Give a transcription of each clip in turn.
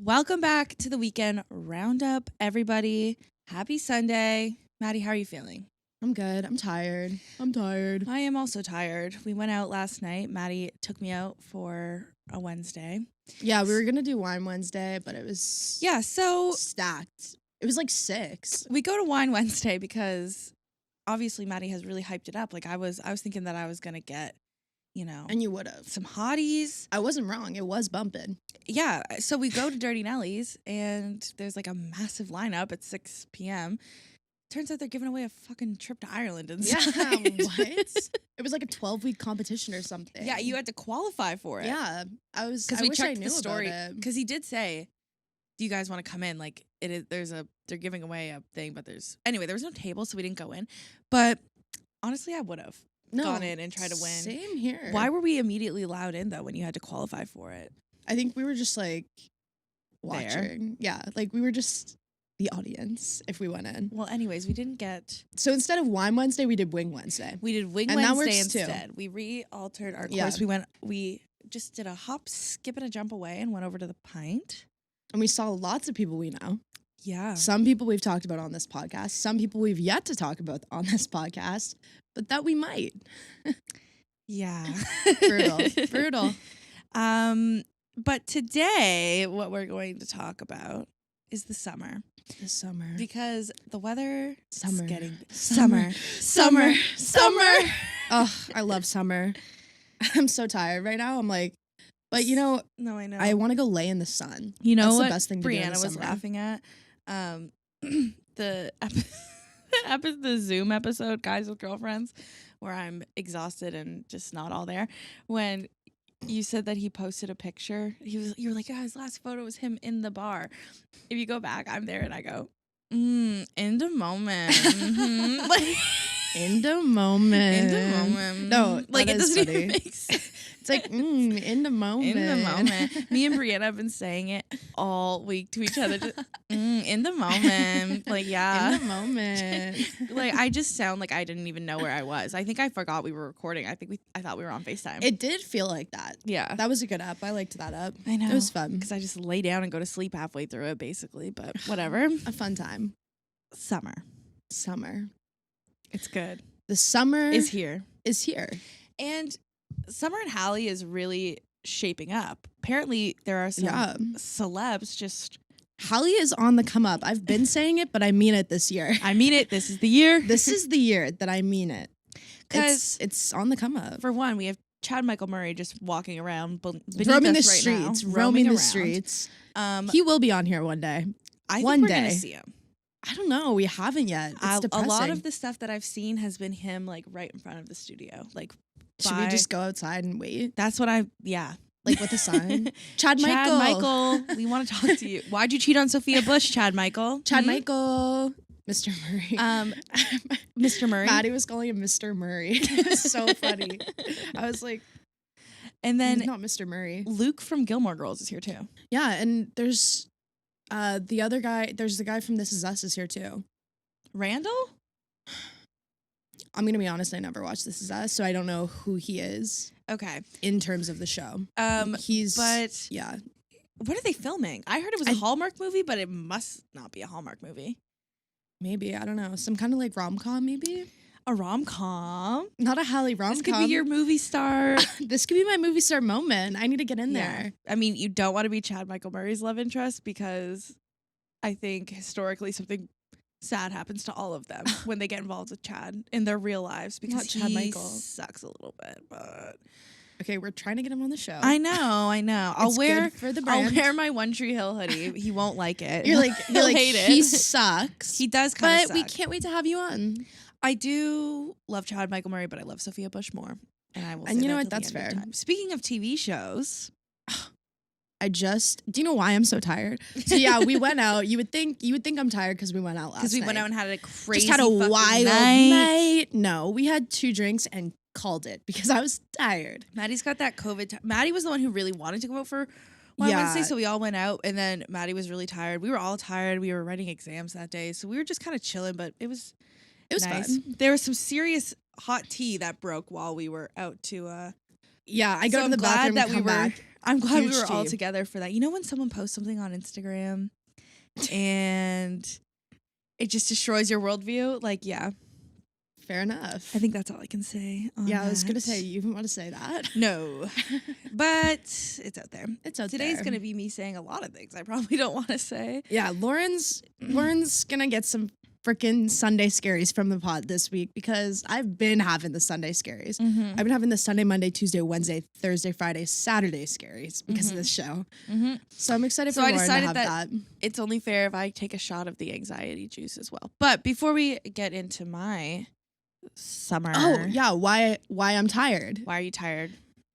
Welcome back to the weekend roundup, everybody. Happy Sunday. Maddie, how are you feeling? I'm good. I'm tired. I am also tired. We went out last night. Maddie took me out for a Wednesday. Yeah, we were going to do Wine Wednesday, but it was so stacked. It was like 6. we go to Wine Wednesday because obviously Maddie has really hyped it up. Like I was thinking that I was going to get, And you would have. some hotties. I wasn't wrong. It was bumping. Yeah, so we go to Dirty Nelly's and there's like a massive lineup at 6 p.m. Turns out they're giving away a fucking trip to Ireland inside. Yeah, what? It was like a 12-week competition or something. Yeah, you had to qualify for it. Yeah, I wish we I checked knew the story about it. because he did say, "Do you guys want to come in?" Like it is. They're giving away a thing, but there was no table, so we didn't go in. But honestly, I would have gone in and tried to win. Same here. Why were we immediately allowed in though when you had to qualify for it? I think we were just like watching. Yeah, like we were just the audience if we went in. Well, anyways, we didn't get. So instead of Wine Wednesday, we did Wing Wednesday. We did Wing And that Wednesday works too. instead. We re-altered our Yeah. course. We just did a hop, skip, and a jump away and went over to the Pint. And we saw lots of people we know. Yeah. Some people we've talked about on this podcast. Some people we've yet to talk about on this podcast, but that we might. Yeah. Brutal. But today, what we're going to talk about is the summer. The summer. Because the weather Summer. is getting Summer. summer. Oh, I love summer. I'm so tired right now. I'm like, but No, I know. I want to go lay in the sun. You know That's what the best thing to do in Brianna the was summer. laughing at? The Zoom episode, Guys with Girlfriends, where I'm exhausted and just not all there. When you said that he posted a picture, you were like, "Yeah, his last photo was him in the bar." If you go back, I'm there and I go, in the moment. Mhm. Like, In the moment. in the moment. No, like that it is doesn't funny. even make sense. It's like, in the moment. In the moment. Me and Brianna have been saying it all week to each other. Just, in the moment. Like, yeah. In the moment. Like, I just sound like I didn't even know where I was. I think I forgot we were recording. I thought we were on FaceTime. It did feel like that. Yeah. That was a good app. I liked that app. I know. It was fun. Because I just lay down and go to sleep halfway through it, basically. But whatever. A fun time. Summer. It's good. The summer Is here. And summer in Hallie is really shaping up. Apparently, there are some celebs just... Hallie is on the come up. I've been saying it, but I mean it this year. I mean it. This is the year. This is the year that I mean it. 'Cause it's on the come up. For one, we have Chad Michael Murray just walking around, Roaming the streets. Roaming the streets. He will be on here one day. I think one we're day. gonna see him. I don't know. We haven't yet. It's A depressing. lot of the stuff that I've seen has been him like right in front of the studio. Like, Should we just go outside and wait? That's what Like with a sign? Chad Michael, we want to talk to you. Why'd you cheat on Sophia Bush, Chad Michael? Chad Michael. Mr. Murray. Mr. Murray. Maddie was calling him Mr. Murray. It was so funny. I was like, and then he's not Mr. Murray. Luke from Gilmore Girls is here too. Yeah, and there's the other guy. There's the guy from This Is Us is here too. Randall? I'm gonna be honest. I never watched This Is Us, so I don't know who he is. Okay. In terms of the show, but yeah. What are they filming? I heard it was a Hallmark movie, but it must not be a Hallmark movie. Maybe, I don't know. Some kind of like rom-com, maybe? A rom-com? Not a Hallie rom-com. This could be your movie star. This could be my movie star moment. I need to get in there. I mean, you don't want to be Chad Michael Murray's love interest because I think historically something sad happens to all of them when they get involved with Chad in their real lives because Not Chad Michael. Sucks a little bit, but... Okay, we're trying to get him on the show. I know. I'll It's wear good for the brand. I'll wear my One Tree Hill hoodie. He won't like it. You're like hate it. he sucks. He does kind of But we can't wait to have you on. I do love Chad Michael Murray, but I love Sophia Bush more. And I will. And say you know that what? till the That's end of fair. time. Speaking of TV shows, Do you know why I'm so tired? So yeah, we went out. You would think I'm tired because we went out last night. because we went out and had a crazy, just had a fucking wild night. No, we had 2 drinks and called it because I was tired. Maddie's got that COVID. Maddie was the one who really wanted to go out for Wednesday, so we all went out. And then Maddie was really tired. We were all tired. We were writing exams that day, so we were just kind of chilling. But it was nice. fun. There was some serious hot tea that broke while we were out to Yeah, I go So to the bathroom and come back. I'm glad we Huge were all tea. together for that. You know when someone posts something on Instagram and it just destroys your worldview? Like, yeah. Fair enough. I think that's all I can say on I was going to that. say, you even want to say that? No. But it's out there. It's out Today's there. going to be me saying a lot of things I probably don't want to say. Yeah, Lauren's going to get some freaking Sunday scaries from the pod this week because I've been having the Sunday scaries. Mm-hmm. I've been having the Sunday, Monday, Tuesday, Wednesday, Thursday, Friday, Saturday scaries because of this show. Mm-hmm. So I'm excited for I Lauren to decided have that. it's only fair if I take a shot of the anxiety juice as well. But before we get into my summer. Oh, yeah, why I'm tired. Why are you tired?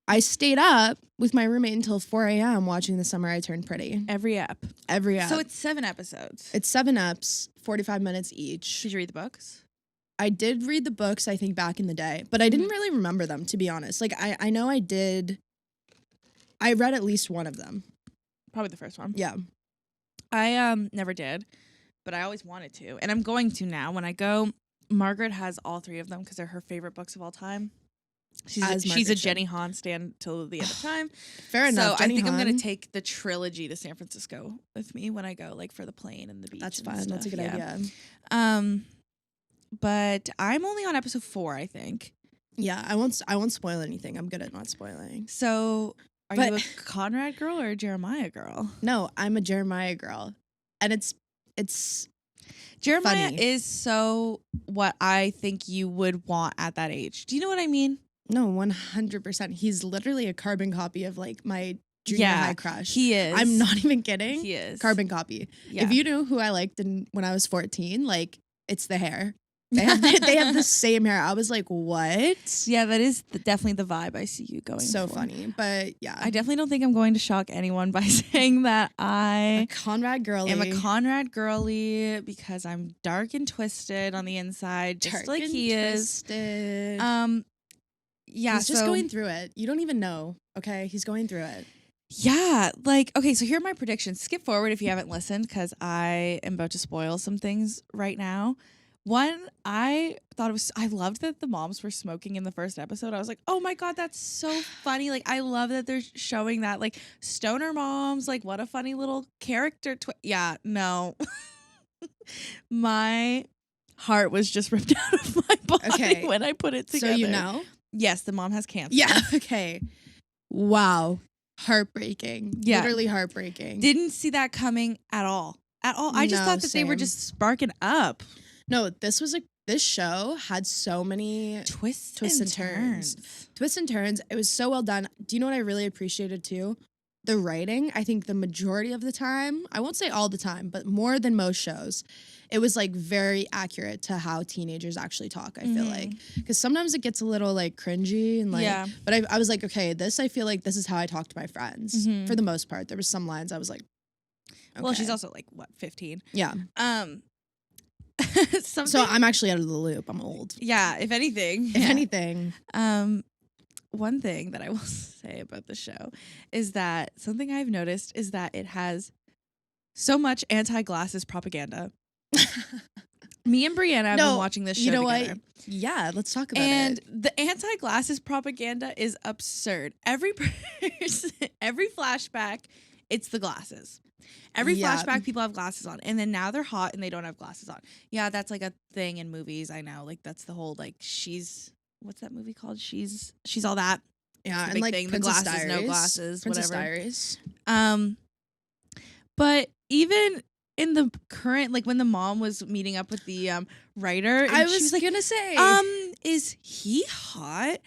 I stayed up with my roommate until 4 a.m. watching The Summer I Turned Pretty. Every ep. So it's 7 episodes. It's 7 eps, 45 minutes each. Did you read the books? I did read the books, I think, back in the day, but I didn't really remember them, to be honest. Like, I know I did. I read at least one of them. Probably the first one. Yeah. I never did, but I always wanted to. And I'm going to now. When I go, Margaret has all 3 of them because they're her favorite books of all time. She's a Jenny Han stan till the end of time. Fair enough. So Jenny I think Han. I'm going to take the trilogy to San Francisco with me when I go, like for the plane and the beach. That's and fun. stuff. That's a good idea. But I'm only on episode 4, I think. Yeah, I won't spoil anything. I'm good at not spoiling. So are you a Conrad girl or a Jeremiah girl? No, I'm a Jeremiah girl. And it's Jeremiah funny. is so what I think you would want at that age. Do you know what I mean? No, 100%. He's literally a carbon copy of like my junior high crush. He is. I'm not even kidding. He is. Carbon copy. Yeah. If you knew who I liked when I was 14, like it's the hair. They have the same hair. I was like, what? Yeah, that is definitely the vibe I see you going So for. funny. But yeah. I definitely don't think I'm going to shock anyone by saying that I a Conrad girly. am a Conrad girly because I'm dark and twisted on the inside, just Dark like and he twisted. is. Yeah, He's just going through it. You don't even know. Okay, he's going through it. Yeah, like, okay, so here are my predictions. Skip forward if you haven't listened because I am about to spoil some things right now. One, I loved that the moms were smoking in the first episode. I was like, oh my God, that's so funny. Like, I love that they're showing that, like, stoner moms, like, what a funny little character. Yeah, no. My heart was just ripped out of my body when I put it together. So you know? Yes, the mom has cancer. Yeah, okay. Wow. Heartbreaking. Yeah. Literally heartbreaking. Didn't see that coming at all. At all. I just thought that they were just sparking up. No, this show had so many twists and turns. Twists and turns. It was so well done. Do you know what I really appreciated too? The writing. I think the majority of the time, I won't say all the time, but more than most shows, it was like very accurate to how teenagers actually talk, I feel like. Because sometimes it gets a little like cringy and like, but I was like, okay, I feel like this is how I talk to my friends for the most part. There was some lines I was like, okay. Well, she's also like, what, 15? Yeah. So I'm actually out of the loop. I'm old. Yeah, if anything. If anything. One thing that I will say about the show is that something I've noticed is that it has so much anti-glasses propaganda. Me and Brianna have been watching this show together. What? Yeah, let's talk about it. And the anti-glasses propaganda is absurd. Every person, every flashback, it's the glasses. Every flashback, people have glasses on. And then now they're hot and they don't have glasses on. Yeah, that's like a thing in movies. I know. Like, that's the whole, like, what's that movie called? She's all that. Yeah, and big like thing. the Princess glasses, Diaries. no glasses, Princess whatever. Diaries. But even in the current, like when the mom was meeting up with the writer, and I she was like, gonna say, is he hot?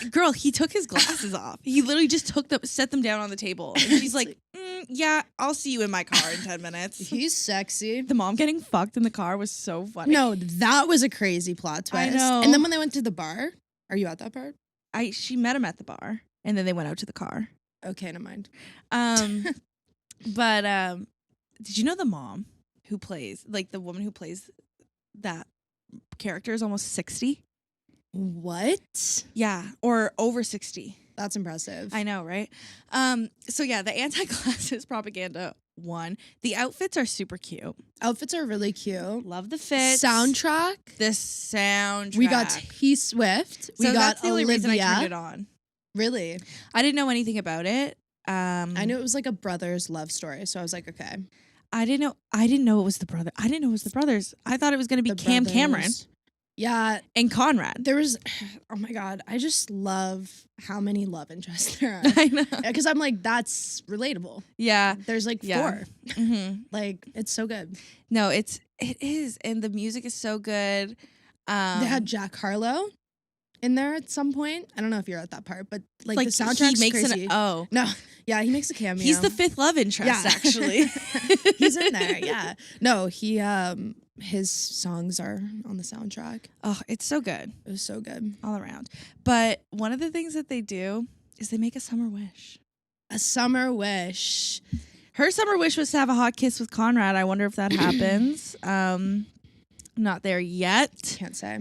Girl, he took his glasses off. He literally just set them down on the table. And she's like, yeah, I'll see you in my car in 10 minutes. He's sexy. The mom getting fucked in the car was so funny. No, that was a crazy plot twist. I know. And then when they went to the bar, are you at that part? She met him at the bar, and then they went out to the car. Okay, never mind. But did you know the mom who plays, like the woman who plays that character is almost 60? What? Yeah, or over 60. That's impressive. I know, right? So yeah, the anti-glasses propaganda one. The outfits are super cute. Outfits are really cute. Love the fit. Soundtrack. The soundtrack. We got T Swift. We got that's the only Olivia. reason I turned it on. Really? I didn't know anything about it. I knew it was like a brother's love story, so I was like, okay. I didn't know it was the brother. I didn't know it was the brothers. I thought it was going to be The Cam Cameron brothers. Yeah, and Conrad. there was, oh my God, I just love how many love interests there are. I know. Because I'm like, that's relatable. Yeah. There's like Yeah. 4. Mm-hmm. Like, it's so good. No, it is, and the music is so good. They had Jack Harlow in there at some point. I don't know if you're at that part, but like the soundtrack's he makes crazy. no, Yeah, he makes a cameo. he's the 5th love interest, actually. He's in there. Yeah. No, he his songs are on the soundtrack. Oh, it's so good It was so good. all around. But one of the things that they do is they make a summer wish. A summer wish. Her summer wish was to have a hot kiss with Conrad. I wonder if that happens. Not there yet. Can't say.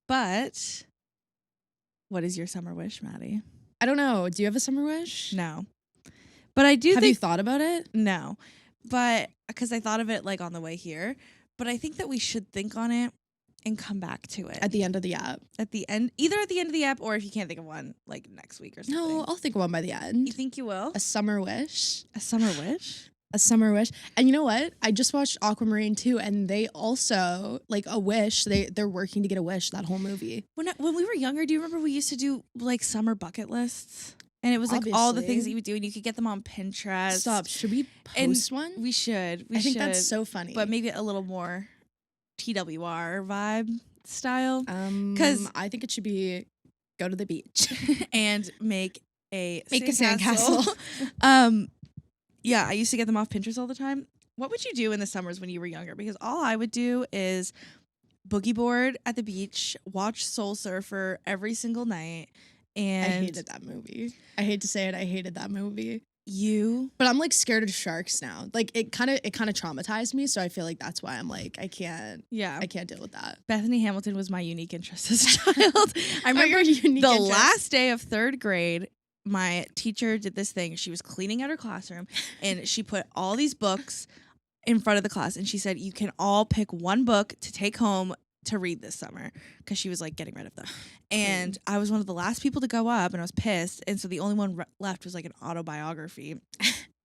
But what is your summer wish, Maddie? I don't know. Do you have a summer wish? No. But I do Have you think thought about it? no. But because I thought of it like on the way here, but I think that we should think on it and come back to it At the end of the app. at the end, either at the end of the app or if you can't think of one, like next week or something. No, I'll think of one by the end. You think you will? A summer wish. A summer wish? A summer wish. And you know what? I just watched Aquamarine 2 and they also like a wish. They're working to get a wish that whole movie. When we were younger, do you remember we used to do like summer bucket lists? And it was like all the things that you would do, and you could get them on Pinterest. Stop. Should we post one? We should. I think that's so funny. But maybe a little more TWR vibe style. 'Cause I think it should be go to the beach. And make a sandcastle. Yeah, I used to get them off Pinterest all the time. What would you do in the summers when you were younger? Because all I would do is boogie board at the beach, watch Soul Surfer every single night. And I hated that movie. I hate to say it, I hated that movie. You, but I'm like scared of sharks now. Like it kind of traumatized me, so I feel like that's why I'm like I can't deal with that. Bethany Hamilton was my unique interest as a child. I remember last day of 3rd grade, my teacher did this thing. She was cleaning out her classroom and she put all these books in front of the class and she said, you can all pick one book to take home to read this summer, because she was like getting rid of them. And I was one of the last people to go up and I was pissed. And so the only one left was like an autobiography.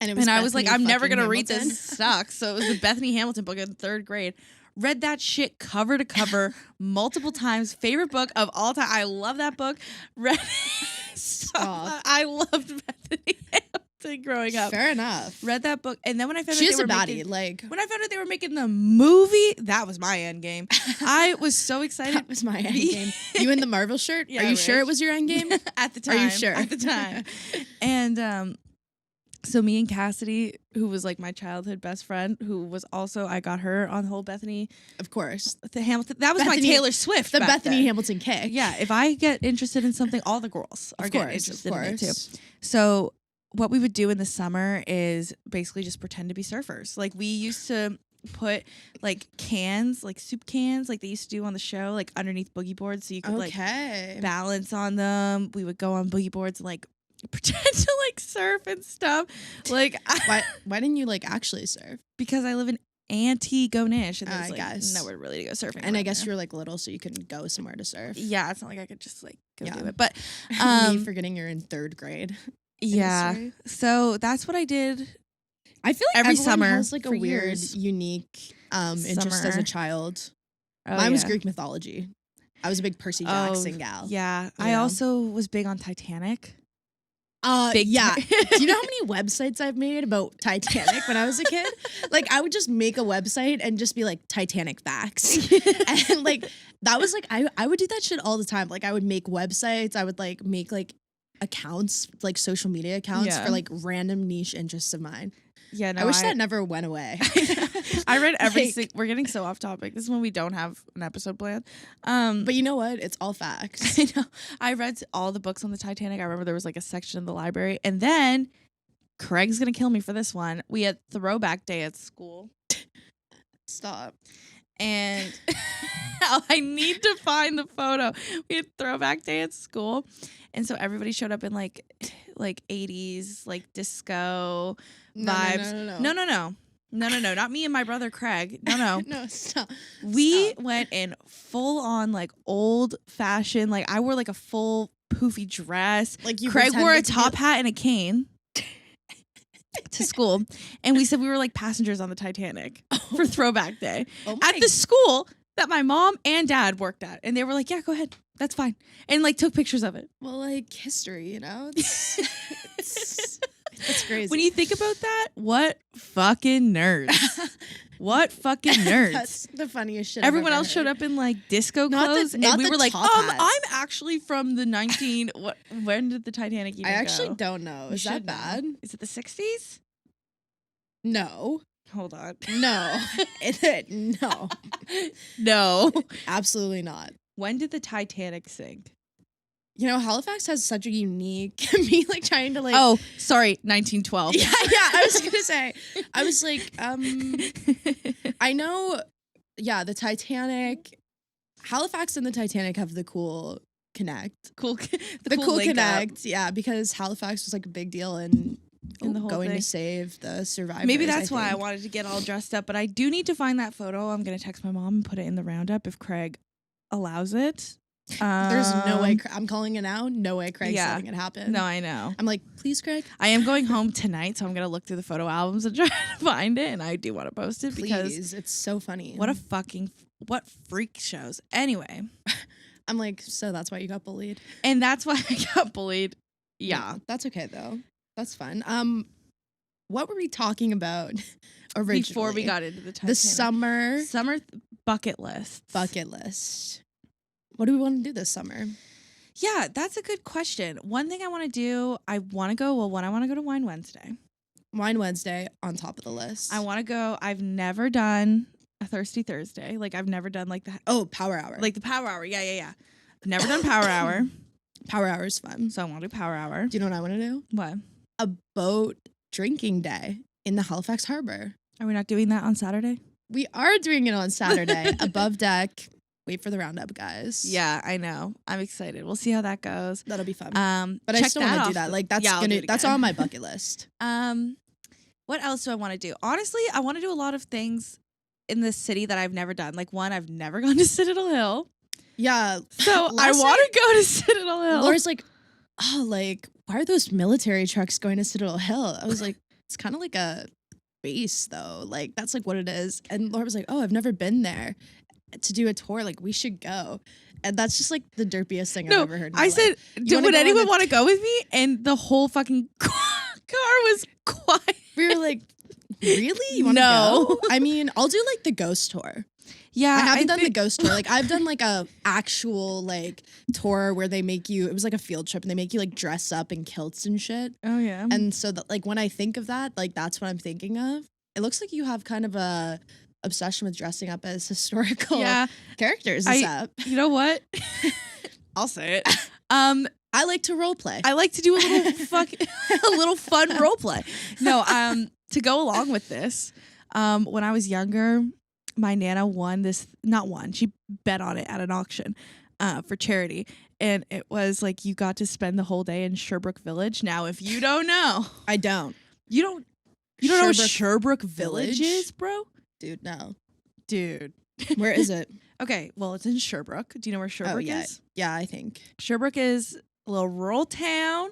And I was like, I'm never going to read this. Sucks. So it was the Bethany Hamilton book in 3rd grade. Read that shit cover to cover multiple times. Favorite book of all time. I love that book. Read I loved Bethany Hamilton growing up. Fair enough. Read that book. And then when I found out she is a baddie. When I found out they were making the movie, that was my end game. I was so excited. That was my end game. You in the Marvel shirt? Yeah, are you sure it was your end game? At the time. Are you sure? At the time. And so me and Cassidy, who was like my childhood best friend, who was also, I got her on the whole Bethany. Of course. The Hamilton. That was my Taylor Swift. The Bethany Hamilton kick. Yeah. If I get interested in something, all the girls are getting interested in it too. So what we would do in the summer is basically just pretend to be surfers. Like we used to put like cans, like soup cans, like they used to do on the show, like underneath boogie boards, so you could like balance on them. We would go on boogie boards and like pretend to like surf and stuff. Like why didn't you like actually surf? Because I live in Antigonish and there's like guess. nowhere really to go surfing. And I guess you were like little, so you couldn't go somewhere to surf. Yeah, it's not like I could just like go do it. But me forgetting you're in 3rd grade. Yeah. So that's what I did. I feel like every summer has like a weird, unique interest as a child. Mine was Greek mythology. I was a big Percy Jackson gal. Yeah. I also was big on Titanic. Yeah. Do you know how many websites I've made about Titanic when I was a kid? Like I would just make a website and just be like Titanic facts. And like that was like I would do that shit all the time. Like I would make websites, I would like make like accounts, like social media accounts for like random niche interests of mine. Yeah, no, I wish that never went away. I read we're getting so off topic. This is when we don't have an episode planned. But you know what? It's all facts. I know. I read all the books on the Titanic. I remember there was like a section in the library. And then Craig's gonna kill me for this one. We had throwback day at school. Stop. And I need to find the photo. We had throwback day at school. And so everybody showed up in like 80s, like disco vibes. No, not me and my brother Craig. No. No, stop. We went in full on like old fashioned, like I wore like a full poofy dress. Like you Craig wore a pretended to be- top hat and a cane to school, and we said we were like passengers on the Titanic for Throwback Day Oh my at the school that my mom and dad worked at, and they were like, "Yeah, go ahead, that's fine," and like took pictures of it. Well, like history, you know? It's crazy. When you think about that, what fucking nerds? What fucking nerds? That's the funniest shit. Everyone I've ever else showed heard. up in like disco Not the- clothes, not and we the were like, top hats. I'm actually from the 19. What? When did the Titanic even I actually go? don't know. We Is that should know. bad? Is it the 60s? No. Hold on. No. No. No. Absolutely not. When did the Titanic sink? You know, Halifax has such a unique me like trying to like Oh, sorry, 1912. yeah, I was gonna say. I was like, I know, yeah, the Titanic, Halifax and the Titanic have the cool connect. Cool. The cool link up. connect, yeah, because Halifax was like a big deal in In the whole going thing. to save the survivors. Maybe that's why I think. wanted to get all dressed up, but I do need to find that photo. I'm gonna text my mom and put it in the roundup if Craig allows it. There's no way. I'm calling it now. No way Craig's yeah. letting it happen. No, I know. I'm like, please, Craig. I am going home tonight, so I'm gonna look through the photo albums and try to find it, and I do want to post it because Please. It's so funny. what freak shows. Anyway, I'm like, so that's why you got bullied. and that's why I got bullied. Yeah. That's okay though. That's fun. What were we talking about originally? Before we got into the Titanic. the summer bucket list. bucket list. What do we want to do this summer? Yeah, that's a good question. One thing I want to do, I want to go to Wine Wednesday. Wine Wednesday on top of the list. I want to go. I've never done a Thirsty Thursday. Like I've never done like Power Hour. the Power Hour. Yeah. I've never done Power Hour, Power Hour is fun. so I want to do Power Hour. Do you know what I want to do? What? A boat drinking day in the Halifax Harbor. Are we not doing that on Saturday? We are doing it on Saturday. Above deck. Wait for the roundup, guys. Yeah, I know. I'm excited. We'll see how that goes. That'll be fun. But I still want to do that. Like that's I'll do it that's again. on my bucket list. What else do I want to do? Honestly, I want to do a lot of things in this city that I've never done. Like one, I've never gone to Citadel Hill. Yeah. So I Last want to go to Citadel Hill. Laura's like, oh, like, why are those military trucks going to Citadel Hill? I was like, it's kind of like a base, though. Like, that's like what it is. And Laura was like, oh, I've never been there to do a tour. Like, we should go. And that's just like the derpiest thing I've ever heard. In my I life. said, wanna would go on anyone a- want to go with me? And the whole fucking car was quiet. We were like, really? You want to No. go? I mean, I'll do like the ghost tour. Yeah, I haven't done the ghost tour. Like I've done like a actual like tour where they make you, it was like a field trip and they make you like dress up in kilts and shit. Oh yeah. And so that like when I think of that, like that's what I'm thinking of. It looks like you have kind of a obsession with dressing up as historical yeah, characters. you know what? I'll say it. I like to role play. I like to do a little fun role play. No, to go along with this, when I was younger, my Nana she bet on it at an auction for charity. And it was like you got to spend the whole day in Sherbrooke Village. Now, if you don't know, I don't. you don't know what Sherbrooke Sherbrooke Village is, bro? Dude, no. Dude. Where is it? Okay, well, it's in Sherbrooke. Do you know where Sherbrooke yeah. is? Yeah, I think. Sherbrooke is a little rural town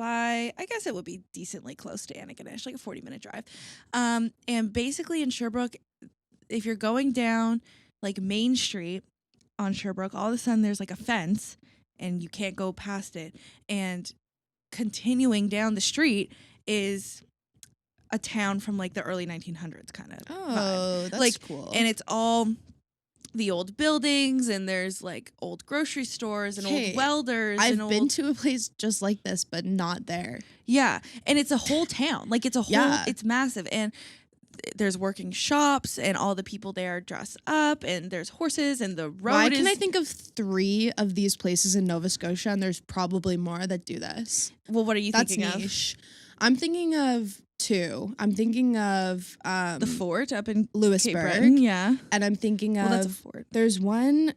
I guess it would be decently close to Antigonish, like a 40-minute drive. And basically in Sherbrooke, if you're going down like Main Street on Sherbrooke, all of a sudden there's like a fence and you can't go past it. And continuing down the street is a town from like the early 1900s kind of vibe. Oh, that's Like, cool. And it's all the old buildings, and there's like old grocery stores and Okay, old welders. I've and been old, to a place just like this, but not there. yeah, and it's a whole town. Like it's a whole, Yeah. it's massive, and there's working shops, and all the people there dress up, and there's horses, and the road Why is. can I think of 3 of these places in Nova Scotia, and there's probably more that do this? Well, what are you That's thinking niche. I'm thinking of 2. I'm thinking of of? The fort up in Cape Lewisburg, Breton, yeah. and I'm thinking Well, that's a of fort. there's one,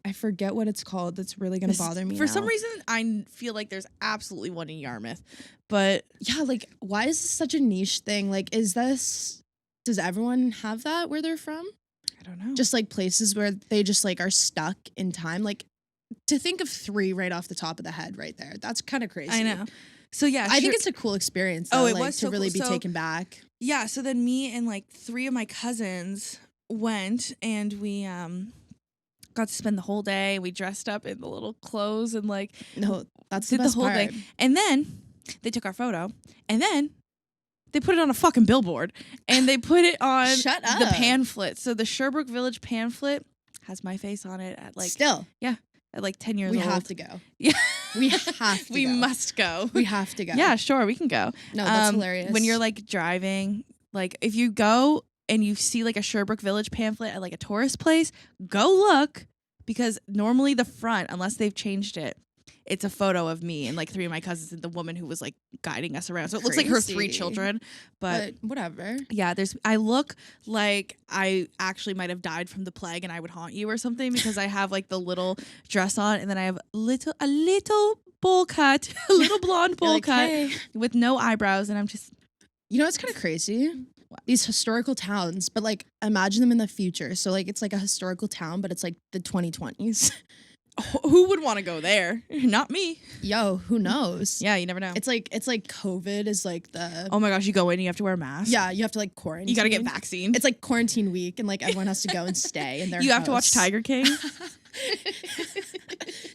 I forget what it's called. That's really gonna bother me For now. some reason, I feel like there's absolutely one in Yarmouth, but Yeah, like why is this such a niche thing? Like, does everyone have that where they're from? I don't know. Just like places where they just like are stuck in time. Like to think of 3 right off the top of the head right there. That's kind of crazy. I know. So yeah, I think it's a cool experience though, it like, was to so really cool. be So, taken back. Yeah, so then me and like 3 of my cousins went, and we got to spend the whole day. We dressed up in the little clothes and like No, that's the did best the whole part. thing. And then they took our photo, and then they put it on a fucking billboard, and they put it on Shut the up. pamphlet. So the Sherbrooke Village pamphlet has my face on it at like Still, at like 10 years we old. have to go. Yeah. We have to We go. must go. We have to go. Yeah, sure, we can go. No, that's hilarious. When you're like driving, like if you go and you see like a Sherbrooke Village pamphlet at like a tourist place, go look, because normally the front, unless they've changed it, it's a photo of me and like 3 of my cousins and the woman who was like guiding us around. So it looks like her 3 Crazy. children, but whatever. yeah, I look like I actually might have died from the plague and I would haunt you or something, because I have like the little dress on, and then I have a little bowl cut, a little blonde bowl like, cut "Hey." with no eyebrows, and I'm just You know, it's kind of crazy. These historical towns, but like imagine them in the future. So like it's like a historical town, but it's like the 2020s. who would want to go there? Not me. Yo, who knows? Yeah, you never know. It's like COVID is like the Oh my gosh, you go in, you have to wear a mask. yeah, you have to like quarantine. You got to get vaccinated. It's like quarantine week, and like everyone has to go and stay in their You have to watch house. Tiger King.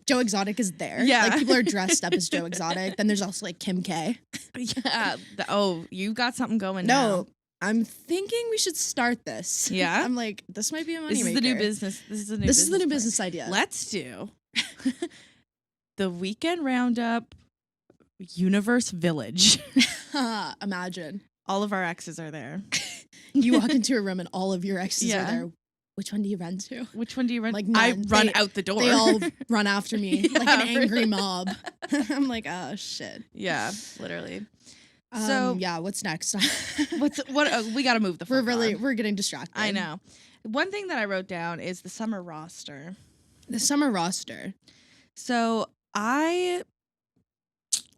Joe Exotic is there. Yeah. Like people are dressed up as Joe Exotic. Then there's also like Kim K. Yeah. You got something going No, now. I'm thinking we should start this. Yeah? I'm like, this might be a money This is the new business. This is the new This business. is the new plan. business idea. Let's do the Weekend Roundup Universe Village. Imagine. All of our exes are there. You walk into a room and all of your exes Yeah. are there. Which one do you run to? Which one do you run? Like I none. run They- out the door. They all run after me like Yeah, an angry really. mob. I'm like, oh shit. Yeah, literally. So yeah, what's next? we got to move the fuck on. we're getting distracted. I know. One thing that I wrote down is the summer roster. The summer roster. So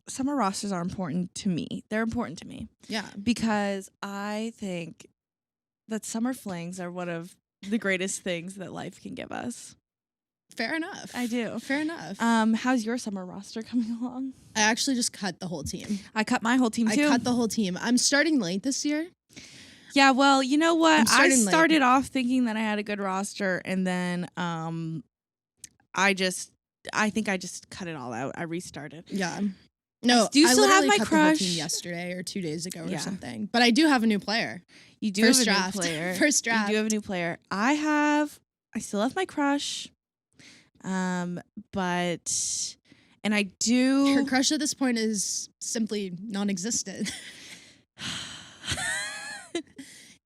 summer rosters are important to me. They're important to me Yeah. because I think that summer flings are one of the greatest things that life can give us. Fair enough. I do. Fair enough. How's your summer roster coming along? I actually just cut the whole team. I cut my whole team too. I cut the whole team. I'm starting late this year. Yeah, well, you know what? I'm I starting late. started off thinking that I had a good roster, and then I think I just cut it all out. I restarted. Yeah. No, Do you I still have literally my cut the whole crush? team yesterday or 2 days ago or Yeah. something. But I do have a new player. You do First have a draft. new player. First draft. You do have a new player. I still have my crush. But and I do Her crush at this point is simply non-existent.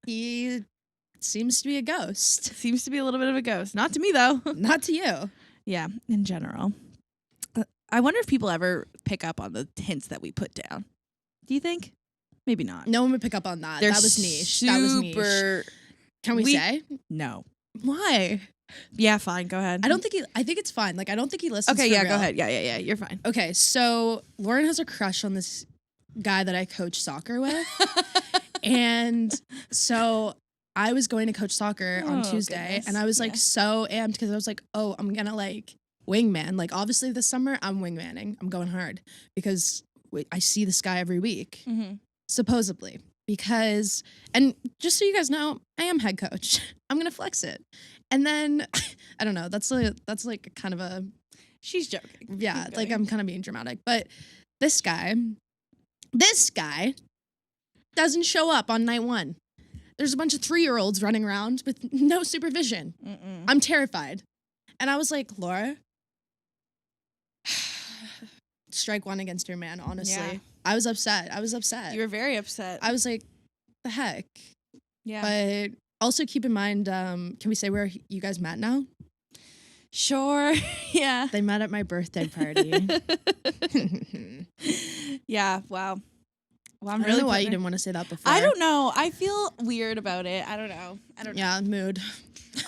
He seems to be a ghost. seems to be a little bit of a ghost. Not to me though. Not to you. Yeah, in general. I wonder if people ever pick up on the hints that we put down. Do you think? Maybe not. No one would pick up on that. They're That was niche. That was niche. super. Can we say? No. Why? Yeah, fine. Go ahead. I think it's fine. Like, I don't think he listens. Okay, for yeah, real. go ahead. Yeah. You're fine. Okay, so Lauryn has a crush on this guy that I coach soccer with. And so I was going to coach soccer on Oh, Tuesday, goodness. and I was like Yeah. so amped because I was like, oh, I'm gonna like wingman. Like, obviously this summer I'm wingmanning. I'm going hard because I see this guy every week, Mm-hmm. supposedly. Because, and just so you guys know, I am head coach. I'm gonna flex it. And then I don't know. That's like kind of a She's joking. yeah. Keep Like going. I'm kind of being dramatic, but this guy doesn't show up on night one. There's a bunch of 3-year-olds running around with no supervision. Mm-mm. I'm terrified. And I was like, Laura, strike one against your man, honestly. Yeah. I was upset. You were very upset. I was like, the heck? yeah. But also keep in mind, can we say where you guys met now? Sure. Yeah. They met at my birthday party. Yeah. Wow. Well, I'm I don't really know why putting you it- didn't want to say that before. I don't know. I feel weird about it. I don't know. Yeah, mood.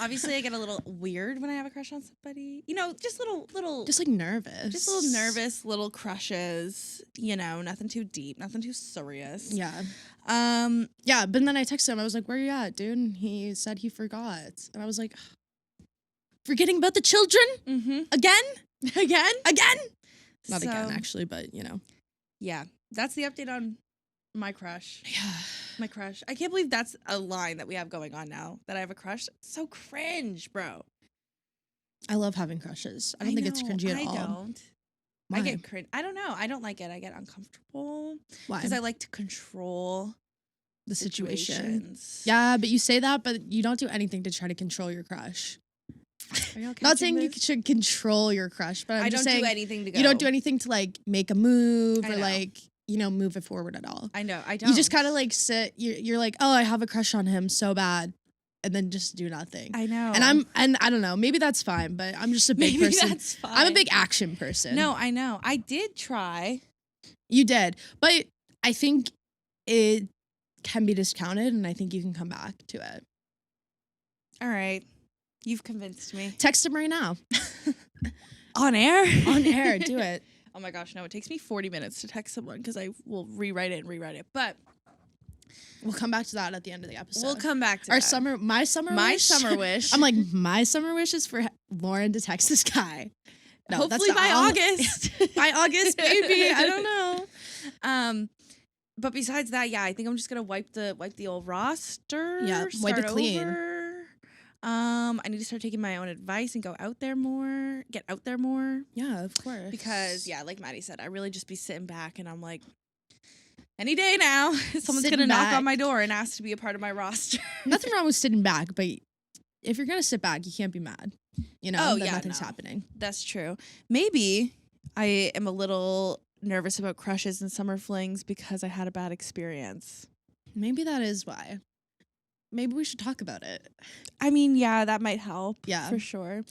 Obviously, I get a little weird when I have a crush on somebody. You know, just little, Just like nervous. just little nervous little crushes. You know, nothing too deep, nothing too serious. Yeah. Um. Yeah, but then I texted him. I was like, where you at, dude? And he said he forgot. And I was like, forgetting about the children Mm-hmm. again? Again? Not So, again, actually, but you know. Yeah, that's the update on my crush. Yeah. My crush. I can't believe that's a line that we have going on now. That I have a crush. It's so cringe, bro. I love having crushes. I don't think it's cringy at all. I don't. Why? I get cringe. I don't know. I don't like it. I get uncomfortable. Why? Because I like to control The situation. situations. Yeah, but you say that, but you don't do anything to try to control your crush. Are y'all Not catching saying you this? should control your crush, but I'm I just don't saying do anything to go. you don't do anything to like make a move I or know. like, you know, move it forward at all. I know. I don't. You just kind of like sit, you're like, oh, I have a crush on him so bad. And then just do nothing. I know. And I don't know, maybe that's fine, but I'm just a big Maybe person. that's fine. I'm a big action person. No, I know. I did try. You did. But I think it can be discounted and I think you can come back to it. All right. You've convinced me. Text him right now. On air? On air, do it. Oh my gosh, no, it takes me 40 minutes to text someone because I will rewrite it. But We'll come back to that at the end of the episode. we'll come back to Our that. my summer wish. I'm like, my summer wish is for Lauryn to text this guy. No, hopefully that's by not all. August. By August, maybe. I don't know. But besides that, yeah, I think I'm just gonna wipe the old roster. Yeah, wipe it start clean. over. I need to start taking my own advice and get out there more. Yeah, of course. Because yeah, like Maddie said, I really just be sitting back and I'm like, any day now, someone's Sitting gonna knock back. on my door and ask to be a part of my roster. Nothing wrong with sitting back, but if you're gonna sit back, you can't be mad. You know, Oh, that yeah, nothing's no. happening. That's true. Maybe I am a little nervous about crushes and summer flings because I had a bad experience. Maybe that is why. Maybe we should talk about it. I mean, yeah, that might help. Yeah. For sure.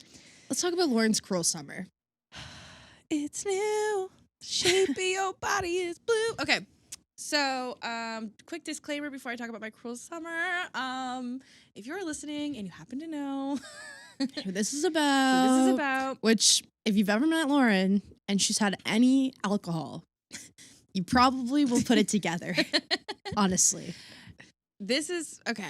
Let's talk about Lauren's cruel summer. It's new. The shape of your body is blue. Okay. So, quick disclaimer before I talk about my cruel summer. If you're listening and you happen to know Who this is about. Which, if you've ever met Lauryn and she's had any alcohol, you probably will put it together. Honestly. This is okay.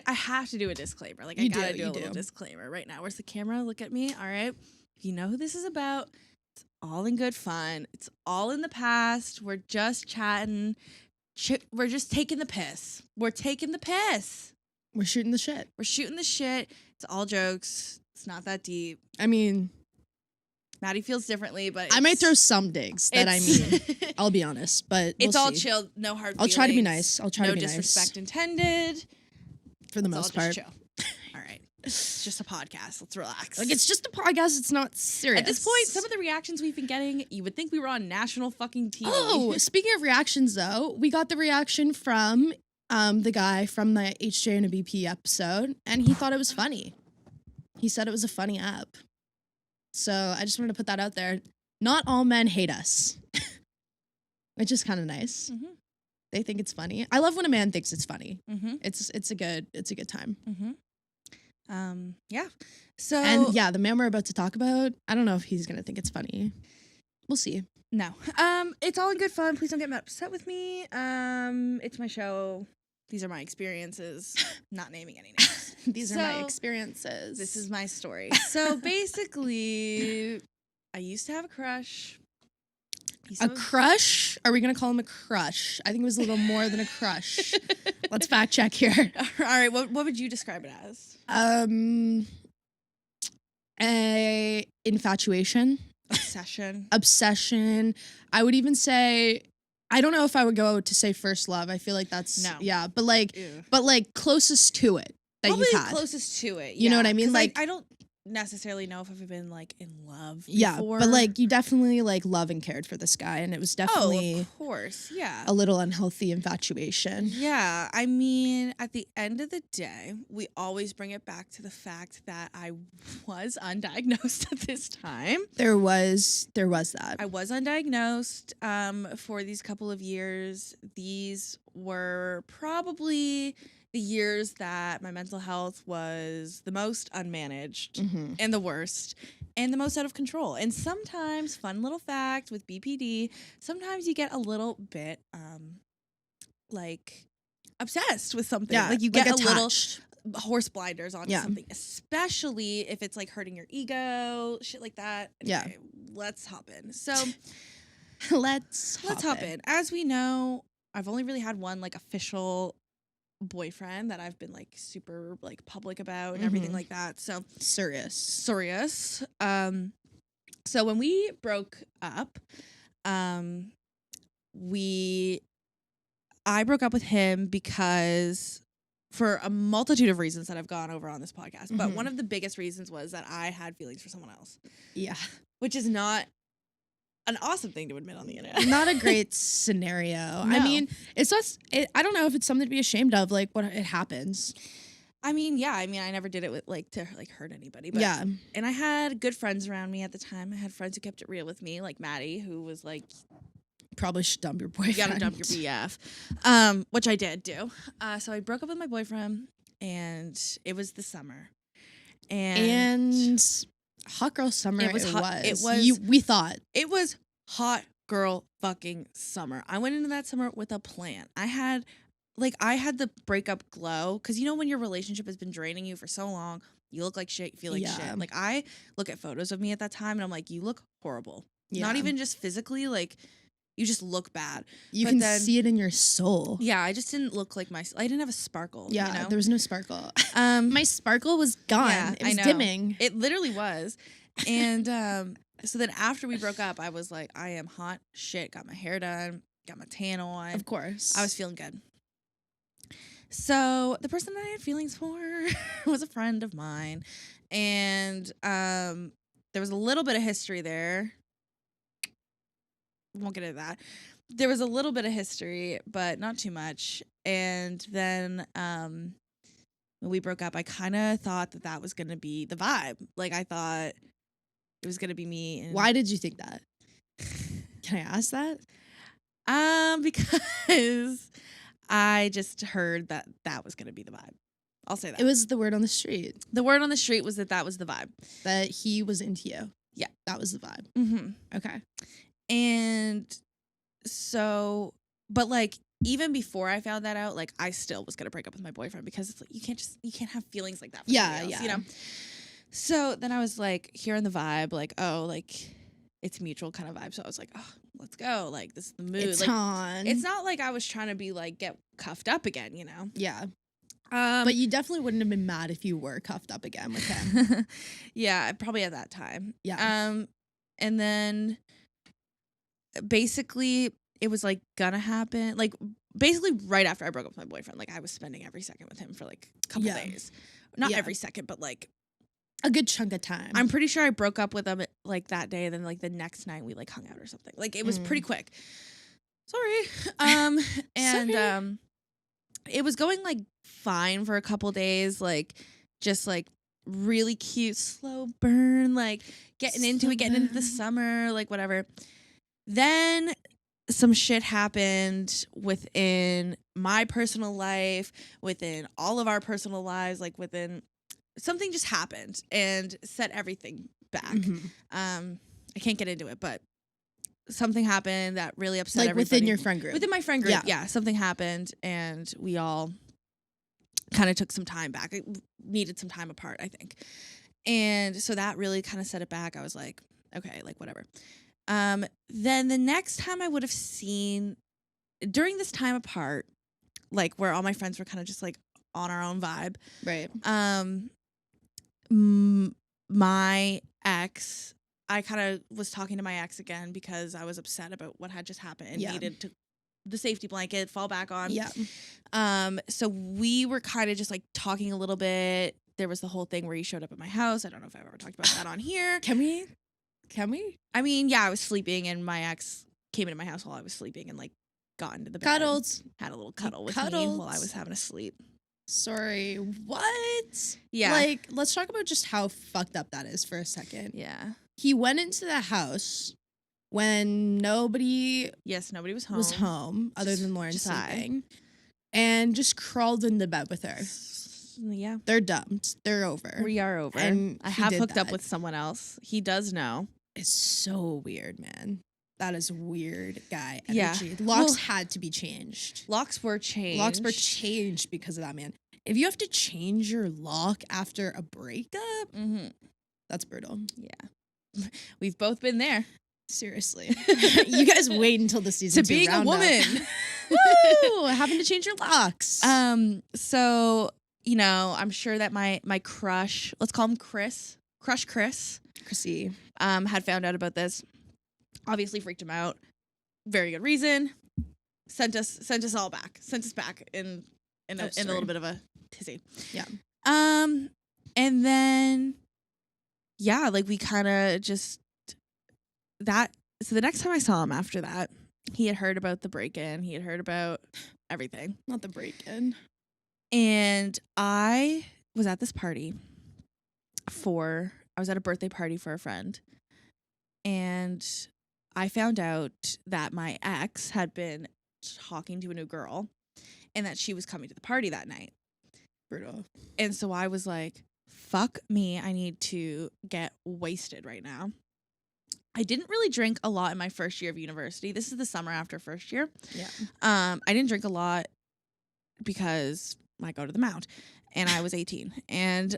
I have to do a disclaimer. Like, I You gotta do, do a you little do. disclaimer right now. Where's the camera? Look at me. All right. If you know who this is about, it's all in good fun. It's all in the past. We're just chatting. We're just taking the piss. We're taking the piss. We're shooting the shit. We're shooting the shit. It's all jokes. It's not that deep. I mean, Maddie feels differently, but I might throw some digs that I mean. I'll be honest, but we'll it's all see. chill. No hard I'll try to be feelings, nice. I'll try to be nice. No disrespect intended. For the It's all most part. just chill. All right. It's just a podcast. Let's relax. Like, it's just a podcast. It's not serious. At this point, some of the reactions we've been getting, you would think we were on national fucking TV. Oh, speaking of reactions, though, we got the reaction from the guy from the HJ and a BP episode, and he thought it was funny. He said it was a funny app. So I just wanted to put that out there. Not all men hate us, which is kind of nice. Mm-hmm. They think it's funny. I love when a man thinks it's funny. Mm-hmm. It's a good time. Mm-hmm. Yeah. So And yeah, the man we're about to talk about, I don't know if he's gonna think it's funny. We'll see. no. It's all in good fun. Please don't get upset with me. It's my show. These are my experiences. Not naming any names. These are my So, experiences. This is my story. So basically, I used to have a crush. A crush? Are we gonna call him a crush? I think it was a little more than a crush. Let's fact check here. All right. What would you describe it as? A infatuation, Obsession. I would even say, I don't know if I would go to say first love. I feel like that's No. yeah, but like Ew. closest to it that Probably you've had. closest to it. You know what I mean? 'Cause, Like- I don't necessarily know if I've been like in love. Yeah, before. but like you definitely like love and cared for this guy, and it was definitely of course, yeah. a little unhealthy infatuation. Yeah, I mean, at the end of the day, we always bring it back to the fact that I was undiagnosed at this time. There was that. I was undiagnosed for these couple of years. These were probably the years that my mental health was the most unmanaged Mm-hmm. and the worst and the most out of control. And sometimes, fun little fact with BPD, sometimes you get a little bit like obsessed with something. Yeah, Like you get a little attached. horse blinders onto Yeah. something, especially if it's like hurting your ego, shit like that. Yeah. Anyway, let's hop in. So Let's hop in. As we know, I've only really had one like official boyfriend that I've been like super like public about and everything like that. So Serious. So when we broke up, I broke up with him because for a multitude of reasons that I've gone over on this podcast. But one of the biggest reasons was that I had feelings for someone else. Yeah. Which is not an awesome thing to admit on the internet. Not a great scenario. No. I mean, it's just, I don't know if it's something to be ashamed of, like, what it happens. I mean, yeah. I mean, I never did it with like to like hurt anybody. But, yeah. And I had good friends around me at the time. I had friends who kept it real with me, like Maddie, who was like, probably should dump your boyfriend. You gotta dump your BF, which I did do. So I broke up with my boyfriend, and it was the summer, and hot girl summer. It was. We thought it was hot girl fucking summer. I went into that summer with a plan. I had the breakup glow, because you know when your relationship has been draining you for so long, you look like shit, you feel like shit. Like I look at photos of me at that time, and I'm like, you look horrible. Yeah. Not even just physically, like. You just look bad. You can see it in your soul. Yeah, I just didn't look like I didn't have a sparkle. Yeah, you know? There was no sparkle. My sparkle was gone. Yeah, it was dimming. It literally was. And so then after we broke up, I was like, I am hot shit. Got my hair done. Got my tan on. Of course. I was feeling good. So the person that I had feelings for was a friend of mine. And there was a little bit of history there. Won't get into that. There was a little bit of history, but not too much. And then when we broke up, I kind of thought that was going to be the vibe. Like, I thought it was going to be me. And why did you think that? Can I ask that? Because I just heard that was going to be the vibe. I'll say that. It was the word on the street. The word on the street was that was the vibe. That he was into you. Yeah. That was the vibe. Mm-hmm. Okay. And so, but like, even before I found that out, like, I still was going to break up with my boyfriend, because it's like, you can't have feelings like that for somebody else, you know? So then I was like, hearing the vibe, like, oh, like, it's mutual kind of vibe. So I was like, oh, let's go. Like, this is the mood. It's like, on. It's not like I was trying to be like, get cuffed up again, you know? Yeah. But you definitely wouldn't have been mad if you were cuffed up again with him. Yeah, probably at that time. Yeah. And then basically it was like gonna happen, like basically right after I broke up with my boyfriend. Like, I was spending every second with him for like a couple days, not every second, but like a good chunk of time. I'm pretty sure I broke up with him like that day, and then like the next night we like hung out or something. Like, it was pretty quick. Sorry. And it was going like fine for a couple days, like just like really cute slow burn, like getting into the summer, like whatever. Then some shit happened within my personal life, within all of our personal lives, like within something just happened and set everything back. I can't get into it, but something happened that really upset like everybody. Within your friend group. Within my friend group, yeah, something happened, and we all kind of took some time back. It needed some time apart, I think. And so that really kind of set it back. I was like, okay, like whatever. Then the next time I would have seen, during this time apart, like where all my friends were kind of just like on our own vibe. Right. My ex, I kind of was talking to my ex again because I was upset about what had just happened and needed to the safety blanket fall back on. Yeah. So we were kind of just like talking a little bit. There was the whole thing where he showed up at my house. I don't know if I've ever talked about that on here. Can we? I mean, yeah, I was sleeping and my ex came into my house while I was sleeping and like got into the bed. Cuddled. Had a little cuddle with me while I was having a sleep. Sorry, what? Yeah. Like, let's talk about just how fucked up that is for a second. Yeah. He went into the house when nobody was home. Other than Lauryn sleeping. And just crawled into bed with her. Yeah. They're dumped. They're over. We are over. And I have hooked up with someone else. He does know. It's so weird, man. That is weird guy Yeah. energy. Locks had to be changed. Locks were changed. Locks were changed because of that, man. If you have to change your lock after a breakup, that's brutal. Yeah. we've both been there. Seriously. You guys wait until the season To being a roundup. woman. Woo! Having to change your locks. So, you know, I'm sure that my crush, let's call him Chris, Chrissy. had found out about this. Obviously freaked him out. Very good reason. Sent us all back. Sent us back in a little bit of a tizzy. Yeah. And then, yeah, like we kind of just that. So the next time I saw him after that, he had heard about the break-in. He had heard about everything. Not the break-in. And I was at this party I was at a birthday party for a friend. And I found out that my ex had been talking to a new girl and that she was coming to the party that night. Brutal. And so I was like, fuck me. I need to get wasted right now. I didn't really drink a lot in my first year of university. This is the summer after first year. Yeah. I didn't drink a lot because I go to the Mount and I was 18. And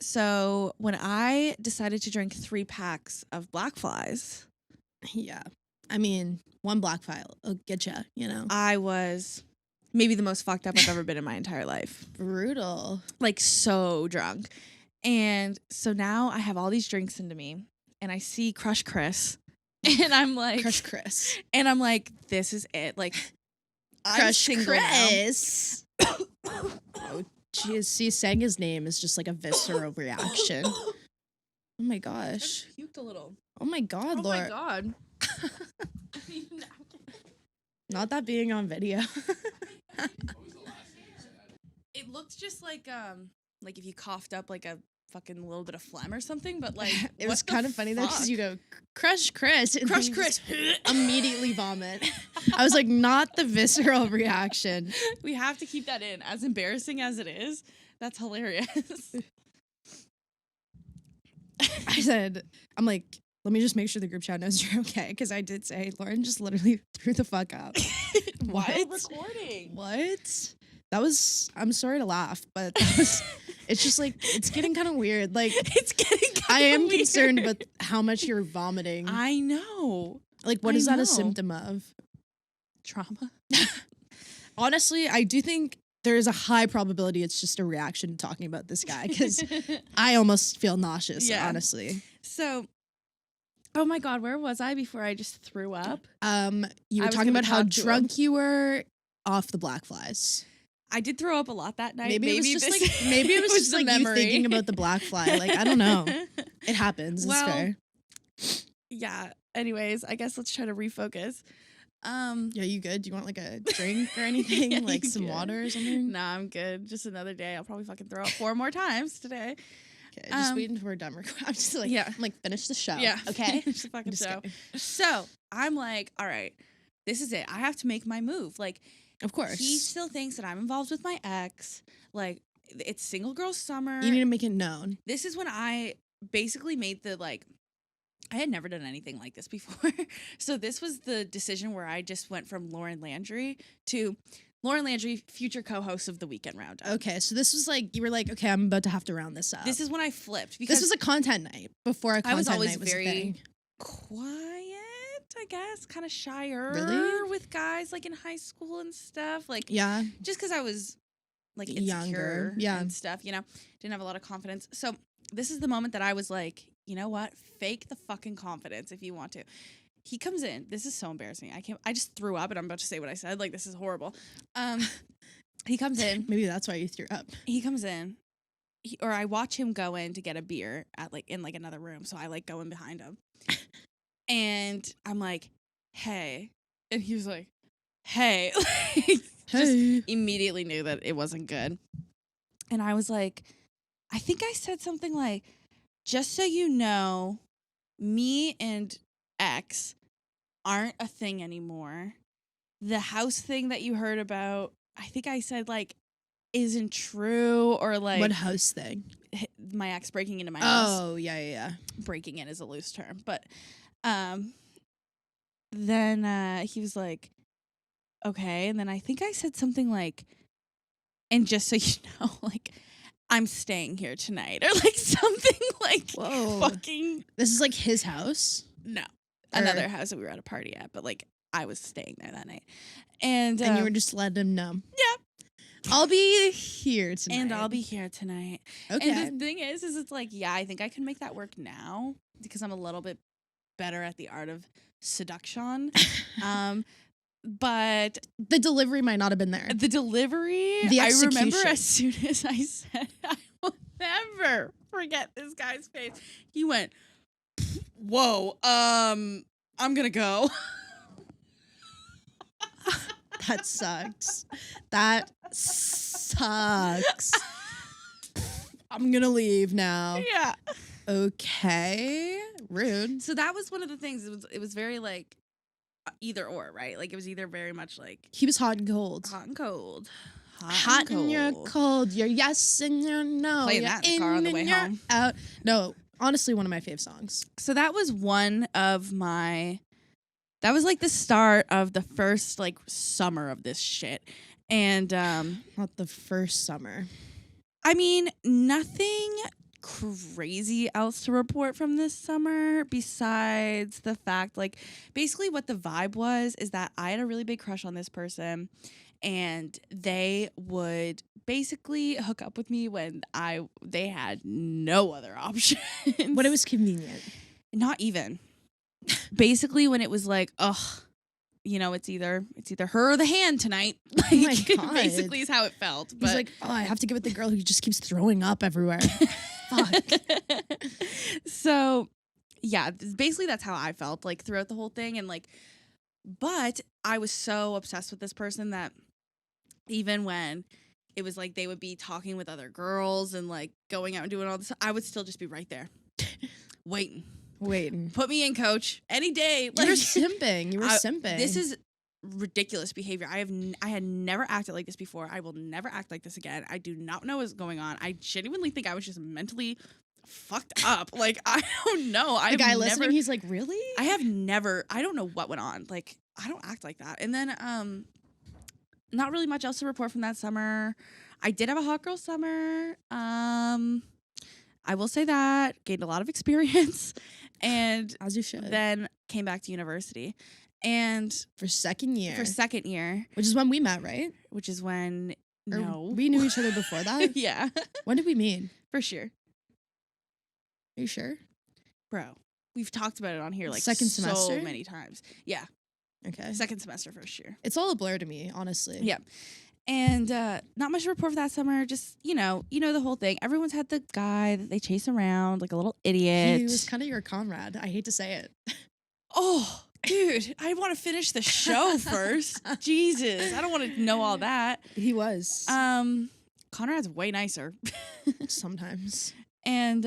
so when I decided to drink 3 packs of Black Flies. Yeah. I mean, one Black File will get you, you know. I was maybe the most fucked up I've ever been in my entire life. Brutal. Like so drunk. And so now I have all these drinks into me and I see Crush Chris and I'm like. Crush Chris. And I'm like, this is it. Like, I'm Crush single Chris. Oh, geez. See, saying his name is just like a visceral reaction. Oh my gosh. I puked a little. Oh my God, Oh Laura. my God. Not that being on video. It looked just like if you coughed up like a fucking little bit of phlegm or something, but like It was kind of funny though because you go, Crush Chris. And Crush then you Chris. just immediately vomit. I was like, not the visceral reaction. We have to keep that in. As embarrassing as it is, that's hilarious. I said, I'm like, let me just make sure the group chat knows you're okay. Because I did say, Lauryn just literally threw the fuck up. While recording. What? That was, I'm sorry to laugh, but that was, it's just like, it's getting kind of weird. Like, It's getting I am weird. concerned about how much you're vomiting. I know. Like, what I is that know. a symptom of? Trauma. Honestly, I do think there is a high probability it's just a reaction to talking about this guy because I almost feel nauseous, Yeah. honestly. So, oh my God, where was I before I just threw up? You I were was talking gonna about how talk to him. drunk you were off the Black Flies. I did throw up a lot that night. Maybe it was just this- like maybe it was just the like memory. you thinking about the Black Fly. Like, I don't know. It happens. Well, It's fair. Yeah. Anyways, I guess let's try to refocus. Yeah, you good? Do you want like a drink or anything? Yeah, like you some good? water or something? Nah, I'm good. Just another day. I'll probably fucking throw up 4 more times today. Okay, just wait until we're done recording. I'm just like, Yeah. I'm like, finish the show. Yeah. Okay. Finish the fucking Just show. kidding. So I'm like, all right, this is it. I have to make my move. Like, Of course. he still thinks that I'm involved with my ex. Like, it's single girl summer. You need to make it known. This is when I basically made the like, I had never done anything like this before. So this was the decision where I just went from Lauren Landry to Lauren Landry, future co-host of the Weekend Roundup. Okay, so this was like, you were like, okay, I'm about to have to round this up. This is when I flipped because This was a content night before a content I was always night was a very thing. quiet, I guess, kind of shyer Really? with guys like in high school and stuff. Like, Yeah. just because I was like Younger, insecure yeah. and stuff, you know, didn't have a lot of confidence. So this is the moment that I was like, you know what? Fake the fucking confidence if you want to. He comes in. This is so embarrassing. I just threw up and I'm about to say what I said. Like, this is horrible. He comes in. Maybe that's why you threw up. He comes in. Or I watch him go in to get a beer at like in like another room. So I like go in behind him. And I'm like, hey. And he was like, hey. Just Hey. immediately knew that it wasn't good. And I was like, I think I said something like, just so you know, me and X aren't a thing anymore. The house thing that you heard about, I think I said like, isn't true, or like What house thing? my ex breaking into my house. Oh, yeah. Breaking in is a loose term, but then he was like, okay. And then I think I said something like, and just so you know, like, I'm staying here tonight, or like something like Whoa. fucking This is like his house? no, Or- another house that we were at a party at, but like I was staying there that night, and And you were just letting him know. yeah, I'll be here tonight. and I'll be here tonight. Okay. And the thing is it's like, yeah, I think I can make that work now because I'm a little bit better at the art of seduction. But the delivery might not have been there. the delivery, The I remember execution. as soon as I said, I will never forget this guy's face. He went, "Whoa, I'm gonna go." That sucks. That sucks. I'm gonna leave now. Yeah. Okay. Rude. So that was one of the things. It was very like either or, right? Like it was either very much like He was hot and cold. hot and cold. Hot and you're cold. You're yes and you're no. Playing You're that in the car on the and way you're home. Out. No, honestly, one of my fave songs. So that was one of my. That was like the start of the first like summer of this shit, and Not the first summer. I mean nothing crazy else to report from this summer besides the fact like basically what the vibe was is that I had a really big crush on this person and they would basically hook up with me when they had no other options. When it was convenient. Not even. Basically when it was like, ugh, you know, it's either her or the hand tonight. Like, my God. basically is how it felt. But He's like, oh, I have to get with the girl who just keeps throwing up everywhere. Fuck. So, yeah, basically that's how I felt like throughout the whole thing. And like, but I was so obsessed with this person that even when it was like they would be talking with other girls and like going out and doing all this, I would still just be right there waiting. Put me in, coach, any day. You were simping. You were simping. This is ridiculous behavior. I had never acted like this before. I will never act like this again. I do not know what's going on. I genuinely think I was just mentally fucked up. Like I don't know. The guy listening, he's like, really? I don't know what went on. Like I don't act like that. And then not really much else to report from that summer. I did have a hot girl summer. I will say that gained a lot of experience, and As you should. then came back to university, and For second year. which Which is when we met, right? is when Or no, we knew each other before that? yeah, When did we meet? for sure, Are you sure? bro. We've talked about it on here like Second so semester? many times. Yeah, Okay. second semester for sure. It's all a blur to me, honestly. Yeah. And not much to report for that summer. Just, you know the whole thing. Everyone's had the guy that they chase around like a little idiot. He was kind of your comrade. I hate to say it. Oh, dude, I want to finish the show first. Jesus, I don't want to know all that. He was. Conrad's way nicer. Sometimes. And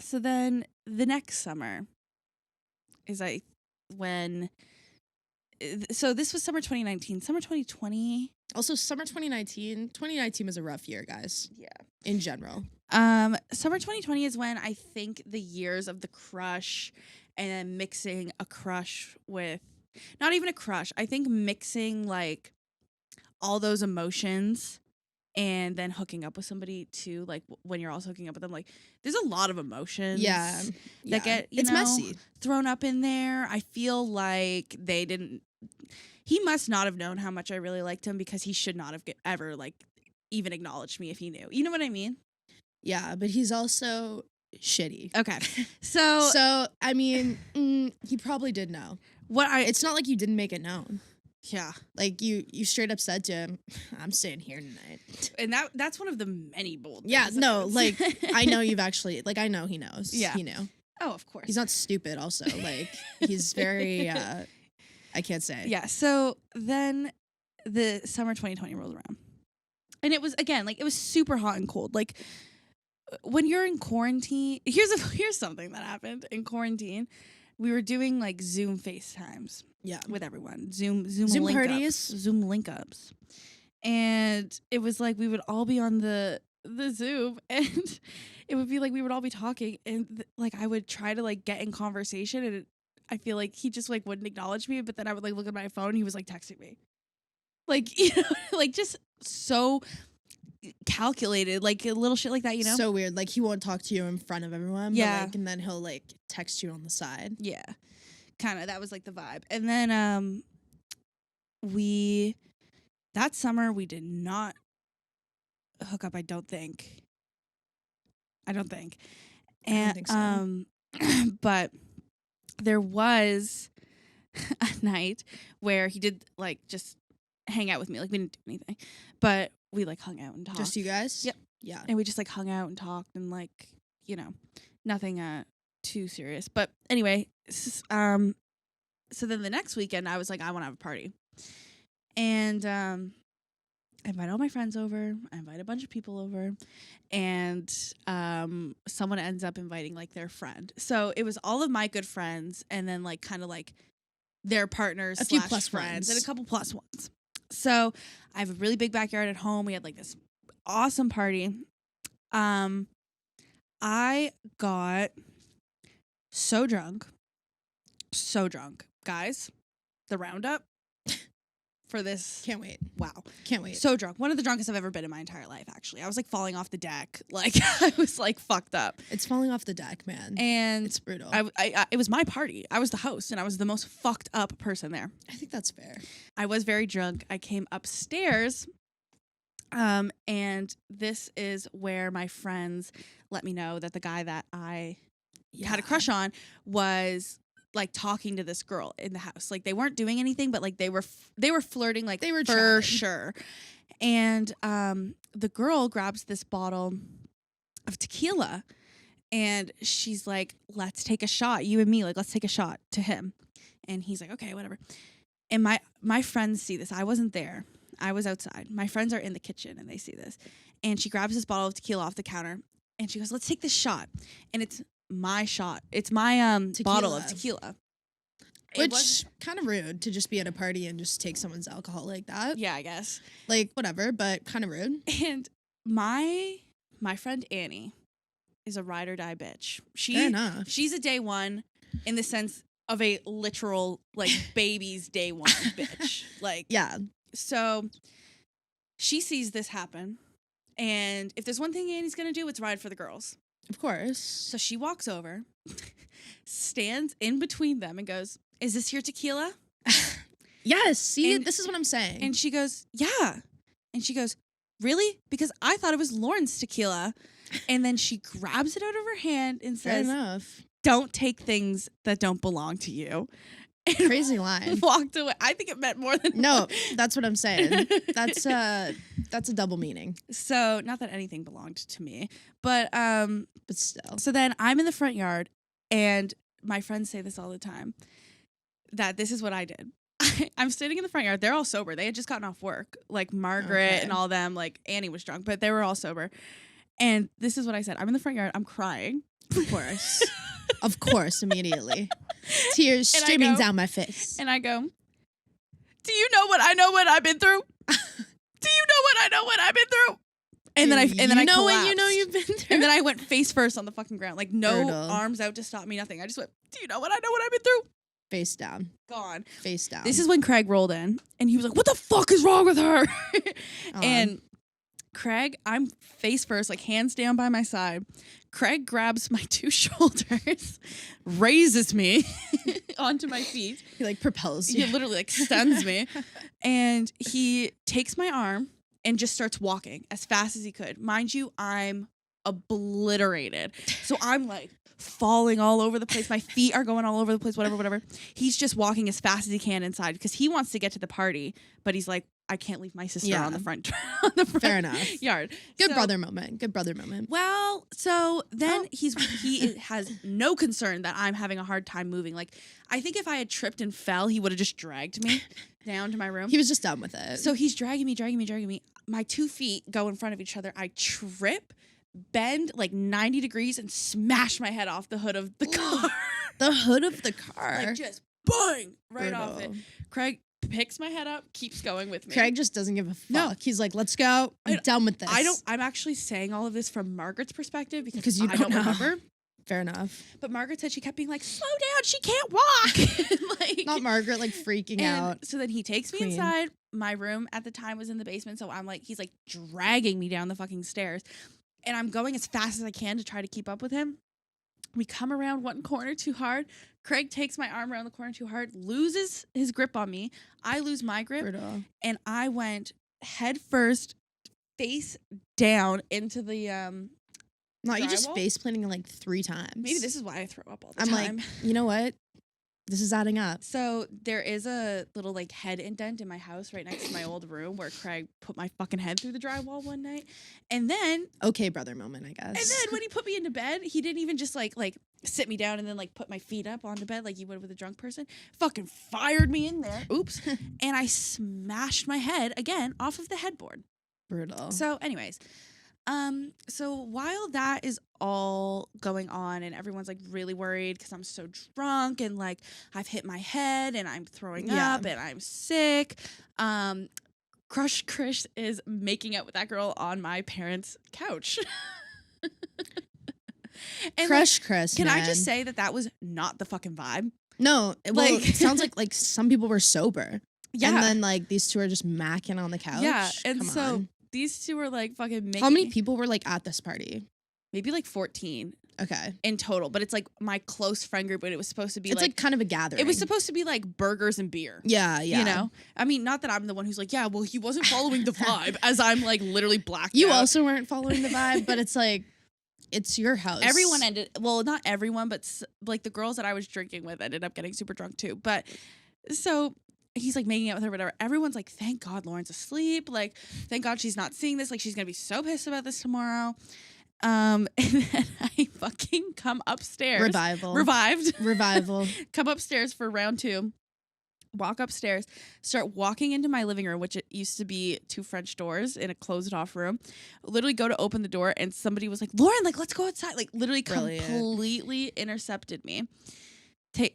so then the next summer is so this was summer 2019. Summer 2020. Also, summer 2019. 2019 was a rough year, guys. Yeah. In general. Summer 2020 is when I think the years of the crush and then mixing a crush with not even a crush. I think mixing like all those emotions and then hooking up with somebody too, like when you're also hooking up with them, like there's a lot of emotions. Yeah. That get it's messy. thrown up in there. I feel like he must not have known how much I really liked him because he should not have ever like even acknowledged me if he knew. You know what I mean? Yeah, but he's also shitty. Okay. So I mean, he probably did know. It's not like you didn't make it known. Yeah. Like you straight up said to him, I'm staying here tonight. And that's one of the many bold things. Yeah, no, that- like I know you've actually I know he knows. Yeah. He knew. Oh, of course. He's not stupid also. Like he's very I can't say. Yeah. So then the summer 2020 rolls around. And it was again, like it was super hot and cold. Like when you're in quarantine, here's something that happened in quarantine. We were doing like Zoom FaceTimes. Yeah. With everyone. Zoom Zoom link parties. Ups, Zoom link ups. And it was like we would all be on the Zoom and it would be like we would all be talking and like I would try to like get in conversation and I feel like he just like wouldn't acknowledge me, but then I would like look at my phone and he was like texting me. Like, like just so calculated, like a little shit like that, you know? So weird. Like he won't talk to you in front of everyone. Yeah. But, like, and then he'll like text you on the side. Yeah. Kind of. That was like the vibe. And then that summer we did not hook up, I don't think. I don't And think so. but there was a night where he did like just hang out with me. Like we didn't do anything. But we like hung out and talked. Just you guys? Yep. Yeah. And we just like hung out and talked and like, you know, nothing too serious. But anyway, so then the next weekend I was like, I want to have a party. And I invited all my friends over. I invited a bunch of people over. And someone ends up inviting like their friend. So it was all of my good friends and then like kind of like their partners, a few / plus friends, ones. and a couple plus ones. So I have a really big backyard at home. We had like this awesome party. I got so drunk. Guys, the roundup for this. Can't wait. Wow. Can't wait. So drunk. One of the drunkest I've ever been in my entire life, actually. I was like falling off the deck. Like I was like fucked up. It's falling off the deck, man. And it's brutal. it was my party. I was the host and I was the most fucked up person there. I think that's fair. I was very drunk. I came upstairs. And this is where my friends let me know that the guy that I had a crush on was like talking to this girl in the house. Like they weren't doing anything, but like they were flirting, like they were for chatting. sure. And the girl grabs this bottle of tequila and she's like, let's take a shot, you and me, like let's take a shot to him. And he's like, okay, whatever. And my friends see this. I wasn't there. I was outside. My friends are in the kitchen and they see this. And she grabs this bottle of tequila off the counter and she goes, let's take this shot. And it's my shot. It's my bottle of tequila. Which kind of rude to just be at a party and just take someone's alcohol like that. Yeah, I guess. Like whatever, but kind of rude. And my friend Annie is a ride or die bitch. Fair enough. She's a day one in the sense of a literal like baby's day one bitch. Like yeah. So she sees this happen. And if there's one thing Annie's going to do, it's ride for the girls. Of course. So she walks over, stands in between them and goes, is this your tequila? Yes. See, and, this is what I'm saying. And she goes, yeah. And she goes, really? Because I thought it was Lauren's tequila. And then she grabs it out of her hand and says, fair enough. Don't take things that don't belong to you. And crazy line. Walked away. I think it meant more than no. one. That's what I'm saying. That's a double meaning. So not that anything belonged to me, but still. So then I'm in the front yard, and my friends say this all the time. That this is what I did. I'm standing in the front yard. They're all sober. They had just gotten off work, like Margaret and all them. Like Annie was drunk, but they were all sober. And this is what I said. I'm in the front yard. I'm crying. Of course. Of course, immediately. Tears streaming down my face. And I go, do you know what I know what I've been through? Do you know what I know what I've been through? And then I know collapsed. what you know you've been through. And then I went face first on the fucking ground. Like no Brutal. arms out to stop me, nothing. I just went, do you know what I know what I've been through? Face down. Gone. Face down. This is when Craig rolled in and he was like, what the fuck is wrong with her? And Craig, I'm face first, like hands down by my side. Craig grabs my two shoulders, raises me onto my feet. He like propels you. He literally like stuns me. And he takes my arm and just starts walking as fast as he could. Mind you, I'm obliterated. So I'm like falling all over the place. My feet are going all over the place, whatever. He's just walking as fast as he can inside because he wants to get to the party, but he's like, I can't leave my sister on the front Fair enough. yard. Good brother moment. Well, so then he has no concern that I'm having a hard time moving. Like, I think if I had tripped and fell, he would have just dragged me down to my room. He was just done with it. So he's dragging me. My 2 feet go in front of each other. I trip, bend like 90 degrees, and smash my head off the hood of the car. The hood of the car. Like just bang right off it. Craig picks my head up, keeps going with me. Craig just doesn't give a fuck. No. He's like, let's go. I'm done with this. I'm actually saying all of this from Margaret's perspective because you I don't know. remember. Fair enough. But Margaret said she kept being like, slow down, she can't walk. Not Margaret, like freaking out. So then he takes me Queen. inside. my room at the time was in the basement. So I'm like, he's like dragging me down the fucking stairs. And I'm going as fast as I can to try to keep up with him. We come around one corner too hard. Craig takes my arm around the corner too hard, loses his grip on me. I lose my grip. Brutal. And I went head first, face down into the No, you just drywall? face planting like 3 times. Maybe this is why I throw up all the I'm time. like, you know what? This is adding up. So there is a little like head indent in my house right next to my old room where Craig put my fucking head through the drywall one night. And then Okay, brother moment, I guess. And then when he put me into bed, he didn't even just like sit me down and then like put my feet up onto bed like you would with a drunk person. Fucking fired me in there. Oops. And I smashed my head again off of the headboard. Brutal. So anyways, so while that is all going on and everyone's like really worried because I'm so drunk and like I've hit my head and I'm throwing up and I'm sick, Crush Chris is making out with that girl on my parents' couch. And Crush Chris, can man. I just say that was not the fucking vibe? No, well, Like- it sounds like some people were sober. Yeah. And then like these two are just macking on the couch. Yeah, and Come so on. these two were like fucking making. How many people were like at this party? Maybe like 14 Okay. in total, but it's like my close friend group, but it was supposed to be It's like kind of a gathering. it was supposed to be like burgers and beer. Yeah, yeah. You know? I mean, not that I'm the one who's like, yeah, well, he wasn't following the vibe as I'm like literally blacked You out. also weren't following the vibe, but it's like, it's your house. Everyone ended, well, not everyone, but like the girls that I was drinking with ended up getting super drunk too. But so he's like making out with her, whatever. Everyone's like, thank God Lauren's asleep. Like, thank God she's not seeing this. Like, she's going to be so pissed about this tomorrow. And then I fucking come upstairs. Revived. Revival. Come upstairs for round 2. Walk upstairs, start walking into my living room, which it used to be 2 French doors in a closed off room. Literally go to open the door and somebody was like, Lauryn, like, let's go outside. Like, literally completely intercepted me.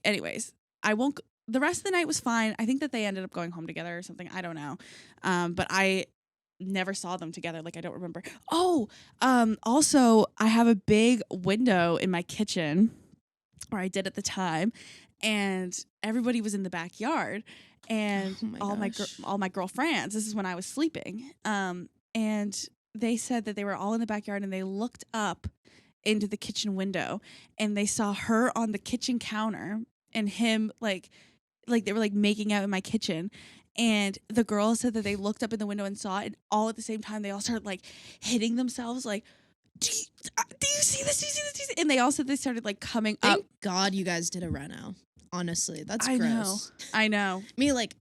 Anyways, I won't. The rest of the night was fine. I think that they ended up going home together or something. I don't know. But I never saw them together. Like, I don't remember. Oh, also, I have a big window in my kitchen, or I did at the time. And everybody was in the backyard, and all my girlfriends. This is when I was sleeping. And they said that they were all in the backyard, and they looked up into the kitchen window, and they saw her on the kitchen counter, and him like they were like making out in my kitchen. And the girls said that they looked up in the window and saw it, and all at the same time they all started like hitting themselves, like, do you see this? Do you see this? Do you see? And they all said they started like coming up. Thank God you guys did a reno. Honestly, that's gross. I know. Me like,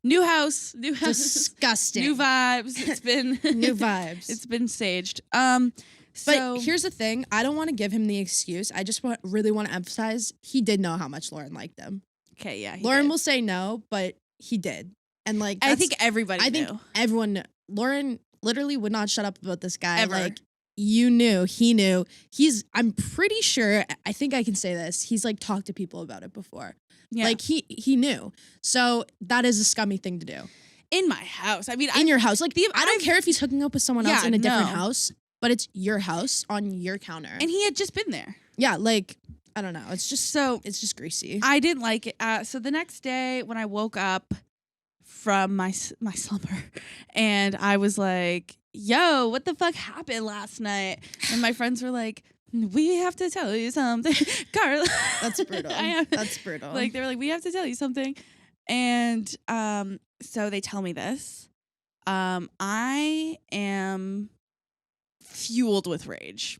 new house, disgusting. new vibes. It's been new vibes. It's been saged. But So here's the thing. I don't want to give him the excuse. I just really want to emphasize he did know how much Lauryn liked him. okay, yeah. Lauren will say no, but he did. And like, I think everybody knew. think everyone knew. Lauren literally would not shut up about this guy. Ever. Like, you knew, he knew. I'm pretty sure, I think I can say this. He's like talked to people about it before. Yeah. Like he knew. So that is a scummy thing to do. In my house. I mean, In your house. Like, I don't care if he's hooking up with someone else in a different house, but it's your house on your counter. And he had just been there. Yeah, like, I don't know. It's just greasy. I didn't like it. So the next day when I woke up from my slumber, and I was like, yo, what the fuck happened last night? And my friends were like, we have to tell you something. Carla. That's brutal. That's brutal. Like, they were like, we have to tell you something. And so they tell me this. I am fueled with rage.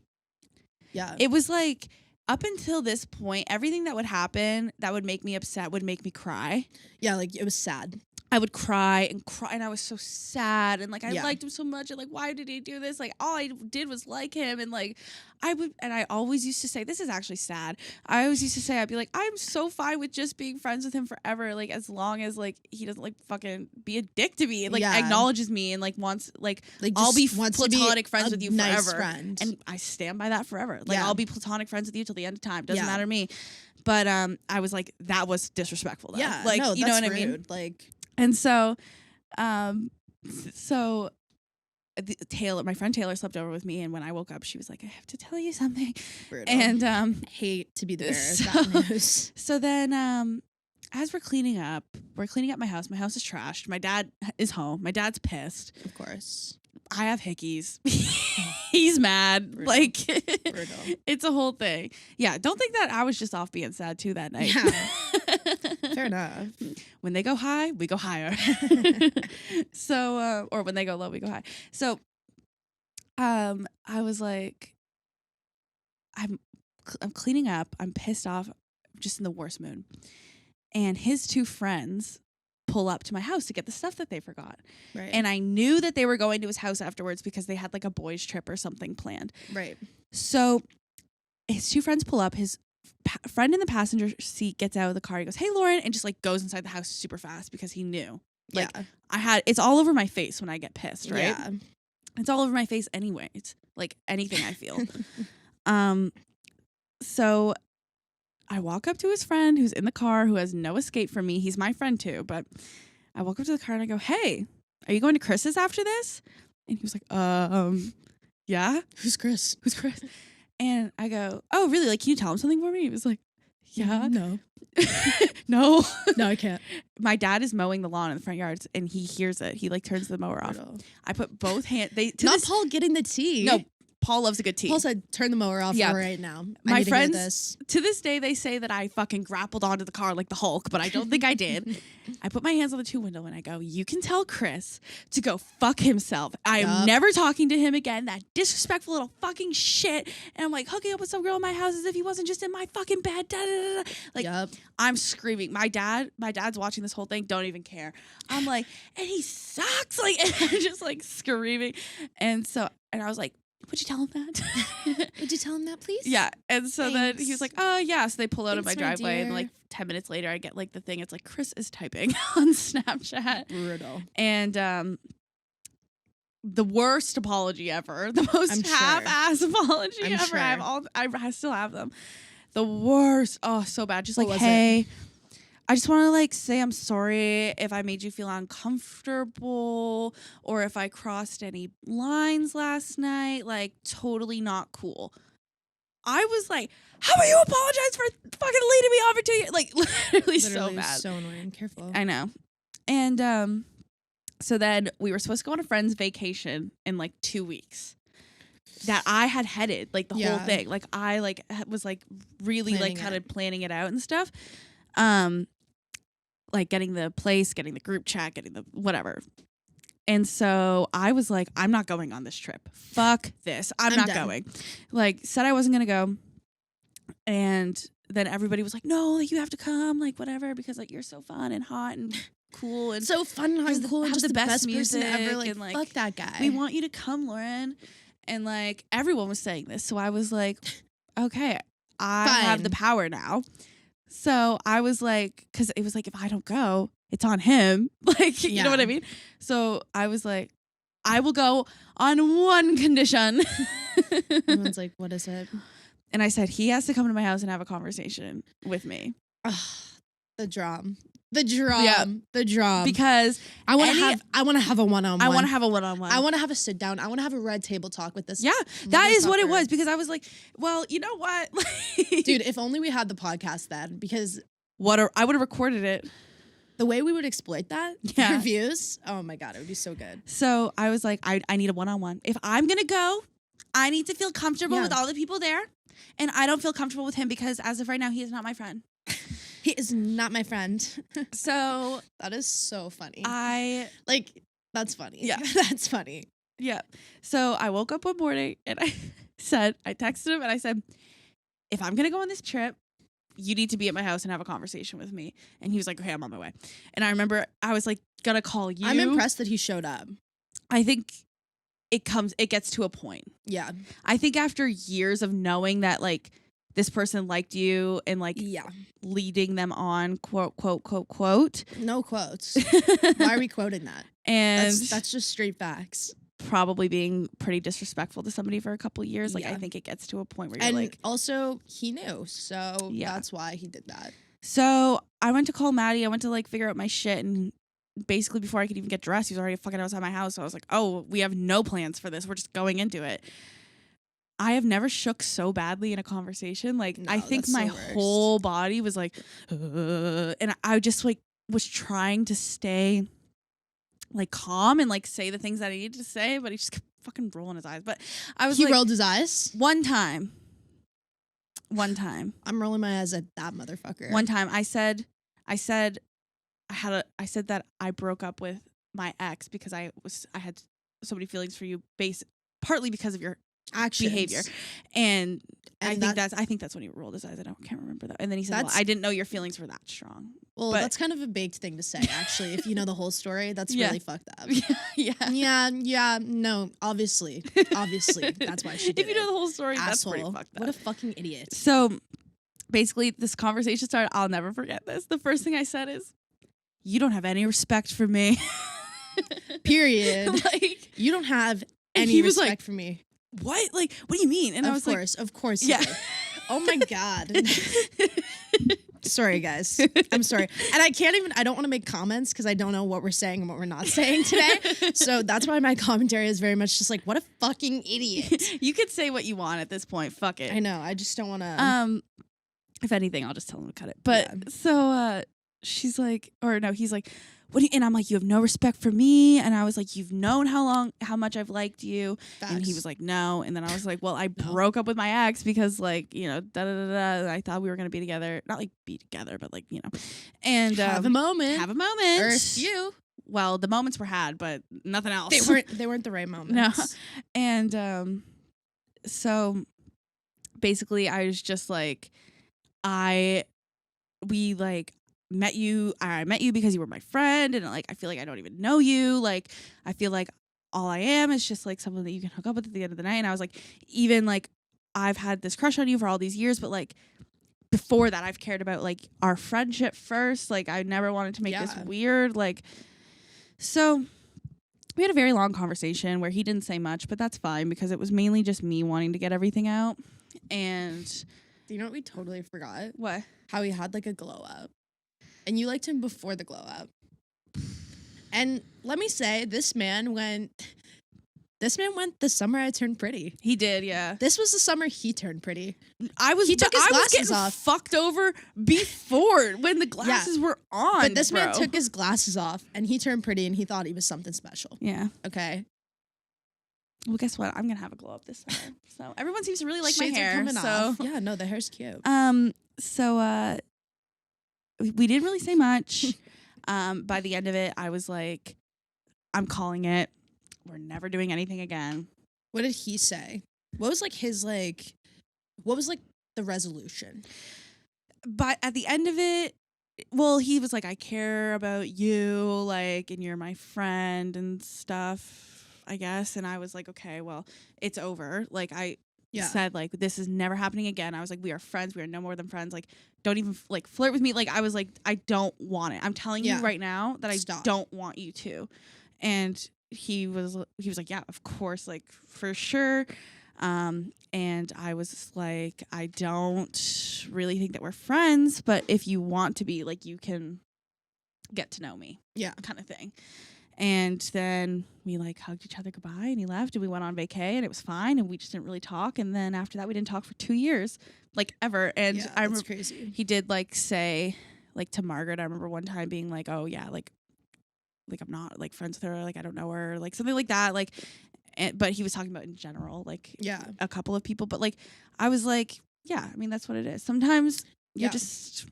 Yeah. It was like, up until this point, everything that would happen that would make me upset would make me cry. Yeah, like, it was sad. I would cry, and I was so sad, and like I Yeah. liked him so much, and like, why did he do this? Like, all I did was like him, and like I always used to say, this is actually sad. I always used to say, I'd be like, I'm so fine with just being friends with him forever, like as long as like he doesn't like fucking be a dick to me, and like acknowledges me, and like wants like I'll be platonic friends with you nice forever, friend. and I stand by that forever. Like Yeah. I'll be platonic friends with you till the end of time. Doesn't Yeah. matter to me. But I was like, that was disrespectful. Though. Yeah, like no, you know that's what I mean. rude. Like. And so, my friend Taylor slept over with me, and when I woke up, she was like, I have to tell you something. Brutal. And hate to be the bearer of that news. So then as we're cleaning up my house. My house is trashed. My dad is home. My dad's pissed. Of course. I have hickeys. He's mad. Brutal. Like, Brutal. it's a whole thing. Yeah, don't think that I was just off being sad too that night. Yeah. Fair enough. When they go high, we go higher. So, or when they go low, we go high. So, I was like, I'm cleaning up. I'm pissed off. I'm just in the worst mood. And his two friends pull up to my house to get the stuff that they forgot. Right. And I knew that they were going to his house afterwards because they had like a boys trip or something planned. Right. So his two friends pull up. His friend in the passenger seat gets out of the car. He goes, "Hey, Lauryn," and just like goes inside the house super fast because he knew. Like, yeah. It's all over my face when I get pissed, right? Yeah. It's all over my face anyway. It's like anything I feel. So I walk up to his friend who's in the car, who has no escape from me. He's my friend too, but I walk up to the car and I go, "Hey, are you going to Chris's after this?" And he was like, yeah. Who's Chris? Who's Chris? And I go, "Oh, really? Like, can you tell him something for me?" He was like, "Yeah." No. No. No, I can't. My dad is mowing the lawn in the front yards and he hears it. He like turns the mower off. Brutal. I put both hands. Not Paul getting the tea. No, Paul loves a good tea. Paul said, "Turn the mower off right now." My friends, to this day, they say that I fucking grappled onto the car like the Hulk, but I don't think I did. I put my hands on the two window and I go, "You can tell Chris to go fuck himself. I am never talking to him again. That disrespectful little fucking shit." And I'm like hooking up with some girl in my house as if he wasn't just in my fucking bed. Da, da, da, da. Like, I'm screaming. My dad's watching this whole thing. Don't even care. I'm like, and he sucks. Like, and I'm just like screaming. And I was like, "Would you tell him that?" Would you tell him that, please? Yeah. And so then he was like, "Oh, yeah." So they pull out of my Thanks, my driveway, and dear. like 10 minutes later, I get like the thing. It's like, Chris is typing on Snapchat. Brutal. And the worst apology ever, the most I'm sure. half-ass apology I'm ever. sure. I still have them. The worst. Oh, so bad. Just What like, was "Hey, I just want to like say I'm sorry if I made you feel uncomfortable or if I crossed any lines last night. Like, totally not cool." I was like, "How about you apologize for fucking leading me over to you?" Like, literally so bad. So annoying. Careful. I know. And so then we were supposed to go on a friend's vacation in like 2 weeks. That I had headed like the whole thing. Like, I like was like really like kind of planning it out and stuff. Like getting the place, getting the group chat, getting the whatever. And so I was like, "I'm not going on this trip. Fuck this. I'm not done. going." Like, said I wasn't going to go. And then everybody was like, "No, like you have to come, like whatever, because like you're so fun and hot and cool and so fun and cool and have just the best person music ever. Like, and, like, fuck that guy. we want you to come, Lauryn." And like everyone was saying this. So I was like, okay, I have the power now. So I was like, because it was like, if I don't go, it's on him. Like, you know what I mean? So I was like, "I will go on one condition." Everyone's like, "What is it?" And I said, he has to come to my house and have a conversation with me. The drum. The drum. Because I want to have a one-on-one. I want to have a one-on-one. I want to have a sit down. I want to have a red table talk with this. Yeah, that is what it was. Because I was like, well, you know what? Dude, if only we had the podcast then, because I would have recorded it. The way we would exploit that for views, oh my God, it would be so good. So I was like, I need a one-on-one. If I'm going to go, I need to feel comfortable with all the people there. And I don't feel comfortable with him because as of right now, he is not my friend. He is not my friend. So that is so funny. That's funny. Yeah. That's funny. Yeah. So I woke up one morning and I texted him and I said, "If I'm going to go on this trip, you need to be at my house and have a conversation with me." And he was like, "Okay, I'm on my way." And I remember I was like, "Gonna call you." I'm impressed that he showed up. I think it gets to a point. Yeah. I think after years of knowing that like this person liked you and like leading them on, quote, quote, quote, quote. No quotes. Why are we quoting that? And that's just straight facts. Probably being pretty disrespectful to somebody for a couple of years. Like, I think it gets to a point where you're like. Also, he knew. So that's why he did that. So I went to call Maddie. I went to like figure out my shit. And basically before I could even get dressed, he was already fucking outside my house. So I was like, oh, we have no plans for this. We're just going into it. I have never shook so badly in a conversation. Like, No, I think that's my the worst. whole body was like, and I just like was trying to stay like calm and like say the things that I needed to say, but he just kept fucking rolling his eyes. But I was He like, rolled his eyes. one time, I'm rolling my eyes at that motherfucker. one time I said that I broke up with my ex because I had so many feelings for you partly because of your Actions. behavior. And I And think that's when he rolled his eyes. can't remember that. And then he said, well, That's- I didn't know your feelings were that strong. Well, But- that's kind of a baked thing to say, actually. If you know the whole story, that's Yeah. really fucked up. Yeah. Yeah, no, obviously. That's why she did If you know it. the whole story, that's pretty Asshole. fucked up. What a fucking idiot. So basically, this conversation started. I'll never forget this. The first thing I said is, you don't have any respect for me. Period. Like, You don't have and any he was respect like, for me. what? Like, what do you mean? And I was Of course. Yeah. You did. Oh my God. Sorry, guys. I'm sorry. And I don't want to make comments because I don't know what we're saying and what we're not saying today. So that's why my commentary is very much just like, what a fucking idiot. You could say what you want at this point. Fuck it. I know. I just don't want to. If anything, I'll just tell him to cut it. But Yeah. so she's like, or no, he's like, what do you, and I'm like, you have no respect for me. And I was like, you've known how much I've liked you. And he was like, no. And then I was like, well, I broke up with my ex because like, you know, I thought we were going to be together. Not like be together, but like, you know, and have a moment. have a moment. Or a few. Well, the moments were had, but nothing else. They weren't the right moments. No. And so basically I was just like, I met you because you were my friend, and like I feel like I don't even know you. Like I feel like all I am is just like someone that you can hook up with at the end of the night. And I was like, even like I've had this crush on you for all these years, but like before that I've cared about like our friendship first. Like I never wanted to make this weird. Like so we had a very long conversation where he didn't say much, but that's fine because it was mainly just me wanting to get everything out. And do you know what we totally forgot? what? How he had like a glow up. And you liked him before the glow up. And let me say, this man went the summer I turned pretty. He did, yeah. This was the summer he turned pretty. He took his glasses off. Fucked over before when the glasses were on. But this man took his glasses off and he turned pretty and he thought he was something special. Yeah. Okay. Well, guess what? I'm gonna have a glow up this summer. So everyone seems to really like Shades my hair. are coming so off. Yeah, no, the hair's cute. So we didn't really say much. By the end of it, I was like, I'm calling it. We're never doing anything again. What did he say? What was like the resolution? But at the end of it, well, he was like, I care about you, like, and you're my friend and stuff, I guess. And I was like, okay, well, it's over. Like, I said, like, this is never happening again. I was like, we are friends. We are no more than friends. Like, don't even, like, flirt with me. Like, I was like, I don't want it. I'm telling you right now that I don't want you to. And he was like, yeah, of course, like, for sure. And I was like, I don't really think that we're friends, but if you want to be, like, you can get to know me. Yeah. Kind of thing. And then we like hugged each other goodbye and he left and we went on vacay and it was fine and we just didn't really talk. And then after that we didn't talk for 2 years, like ever. And I remember crazy. He did like say like to Margaret, I remember one time being like, oh yeah, like I'm not like friends with her. Like, I don't know her, like something like that. Like, but he was talking about in general, like a couple of people. But like, I was like, yeah, I mean, that's what it is. Sometimes you're just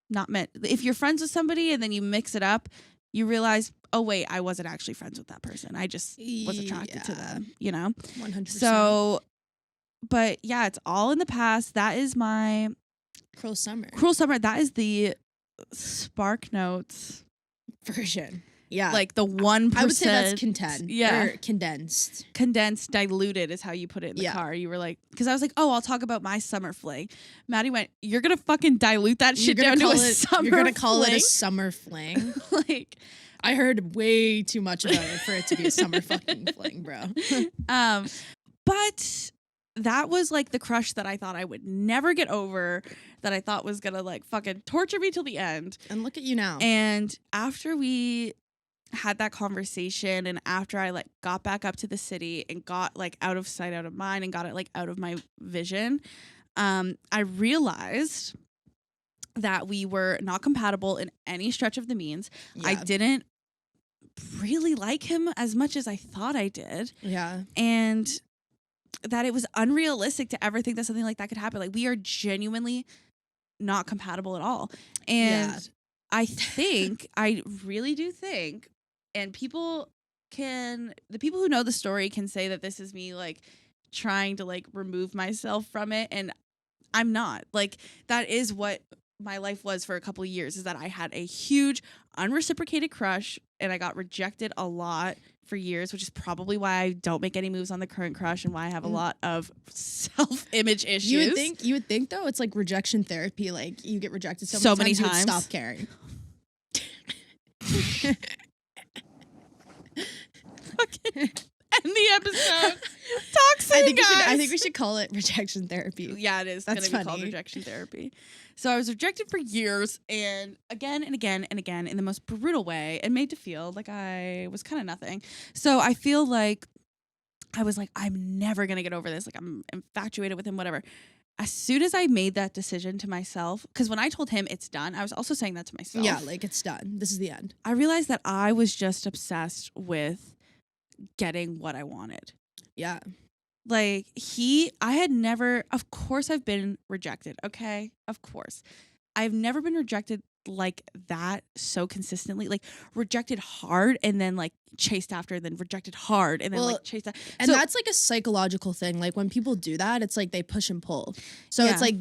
not meant. If you're friends with somebody and then you mix it up, you realize, oh wait, I wasn't actually friends with that person. I just was attracted to them, you know? 100%. So, but yeah, it's all in the past. That is my Cruel Summer. Cruel Summer. That is the Spark Notes version. Yeah. Like the 1%. I would say that's condensed. Yeah. Or condensed. Condensed, diluted is how you put it in the car. You were like, because I was like, oh, I'll talk about my summer fling. Maddie went, you're going to fucking dilute that shit down to a summer fling? You're going to call it a summer fling? Like, I heard way too much about it for it to be a summer fucking fling, bro. But that was like the crush that I thought I would never get over, that I thought was going to like fucking torture me till the end. And look at you now. And after we had that conversation, and after I like got back up to the city and got like out of sight, out of mind, and got it like out of my vision, I realized that we were not compatible in any stretch of the means. Yeah. I didn't really like him as much as I thought I did. Yeah. And that it was unrealistic to ever think that something like that could happen. Like, we are genuinely not compatible at all. And I really do think, and the people who know the story can say that this is me like trying to like remove myself from it. And I'm not. Like, that is what my life was for a couple of years, is that I had a huge unreciprocated crush and I got rejected a lot for years, which is probably why I don't make any moves on the current crush and why I have a lot of self-image issues. You would think though, it's like rejection therapy. Like, you get rejected so many times. You would stop caring. End the episode. Talk soon, guys. I think we should call it rejection therapy. Yeah, it is going to be called rejection therapy. So I was rejected for years, and again and again and again, in the most brutal way, and made to feel like I was kind of nothing. So I feel like I was like, I'm never going to get over this. Like, I'm infatuated with him, whatever. As soon as I made that decision to myself, because when I told him it's done, I was also saying that to myself. Yeah, like, it's done. This is the end. I realized that I was just obsessed with getting what I wanted. Yeah. Like, I had never, of course I've been rejected, okay? Of course. I've never been rejected like that so consistently. Like, rejected hard and then like chased after, then rejected hard and then like chased after. And that's like a psychological thing. Like, when people do that, it's like they push and pull. So it's like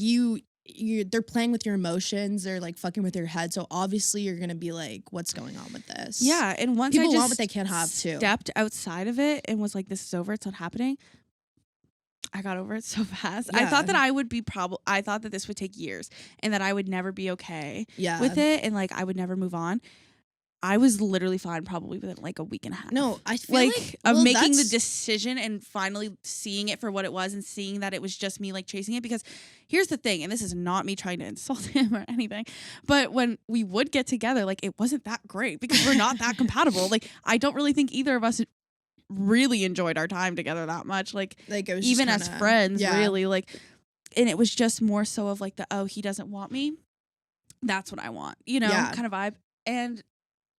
they're playing with your emotions, they're like fucking with your head. So obviously you're gonna be like, what's going on with this? Yeah. And once people I just want what they can't have too. Stepped outside of it and was like, this is over, it's not happening, I got over it so fast. Yeah. I thought that I thought that this would take years and that I would never be okay with it, and like I would never move on. I was literally fine probably within like a week and a half. No, I feel like of making the decision and finally seeing it for what it was and seeing that it was just me like chasing it. Because here's the thing, and this is not me trying to insult him or anything, but when we would get together, like, it wasn't that great because we're not that compatible. Like, I don't really think either of us really enjoyed our time together that much. Like it was even as friends, really. Like, and it was just more so of like he doesn't want me. That's what I want, kind of vibe. And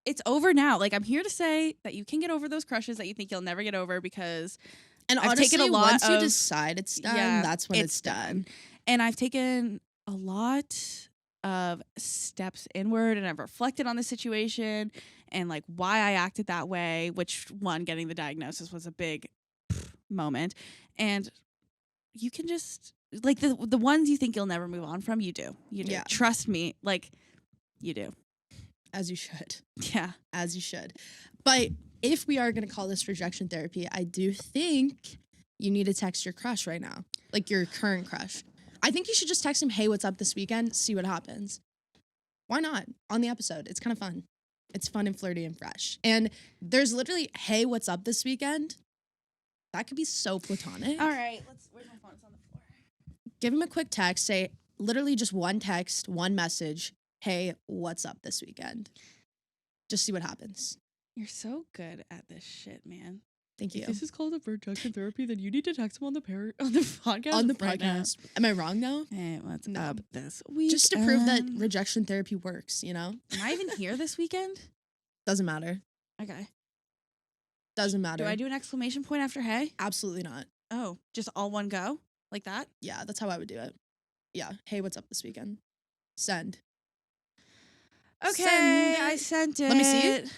it's over now. Like, I'm here to say that you can get over those crushes that you think you'll never get over, because I've taken a lot once you decide it's done, that's when it's done. And I've taken a lot of steps inward, and I've reflected on the situation and like why I acted that way, which one, getting the diagnosis was a big moment. And you can just like the ones you think you'll never move on from, you do. Yeah. Trust me, like, you do. As you should. Yeah. As you should. But if we are going to call this rejection therapy, I do think you need to text your crush right now. Like, your current crush. I think you should just text him, hey, what's up this weekend? See what happens. Why not? On the episode. It's kind of fun. It's fun and flirty and fresh. And there's literally, hey, what's up this weekend? That could be so platonic. All right. Where's my phone? It's on the floor. Give him a quick text. Say literally just one text, one message. Hey, what's up this weekend? Just see what happens. You're so good at this shit, man. Thank you. If this is called a rejection therapy, then you need to text him on the podcast. On the podcast. Am I wrong though? Hey, what's up this week? Just to prove that rejection therapy works, Am I even here this weekend? Doesn't matter. Okay. Doesn't matter. Do I do an exclamation point after hey? Absolutely not. Oh, just all one go? Like that? Yeah, that's how I would do it. Yeah. Hey, what's up this weekend? Send. Okay, I sent it. Let me see it.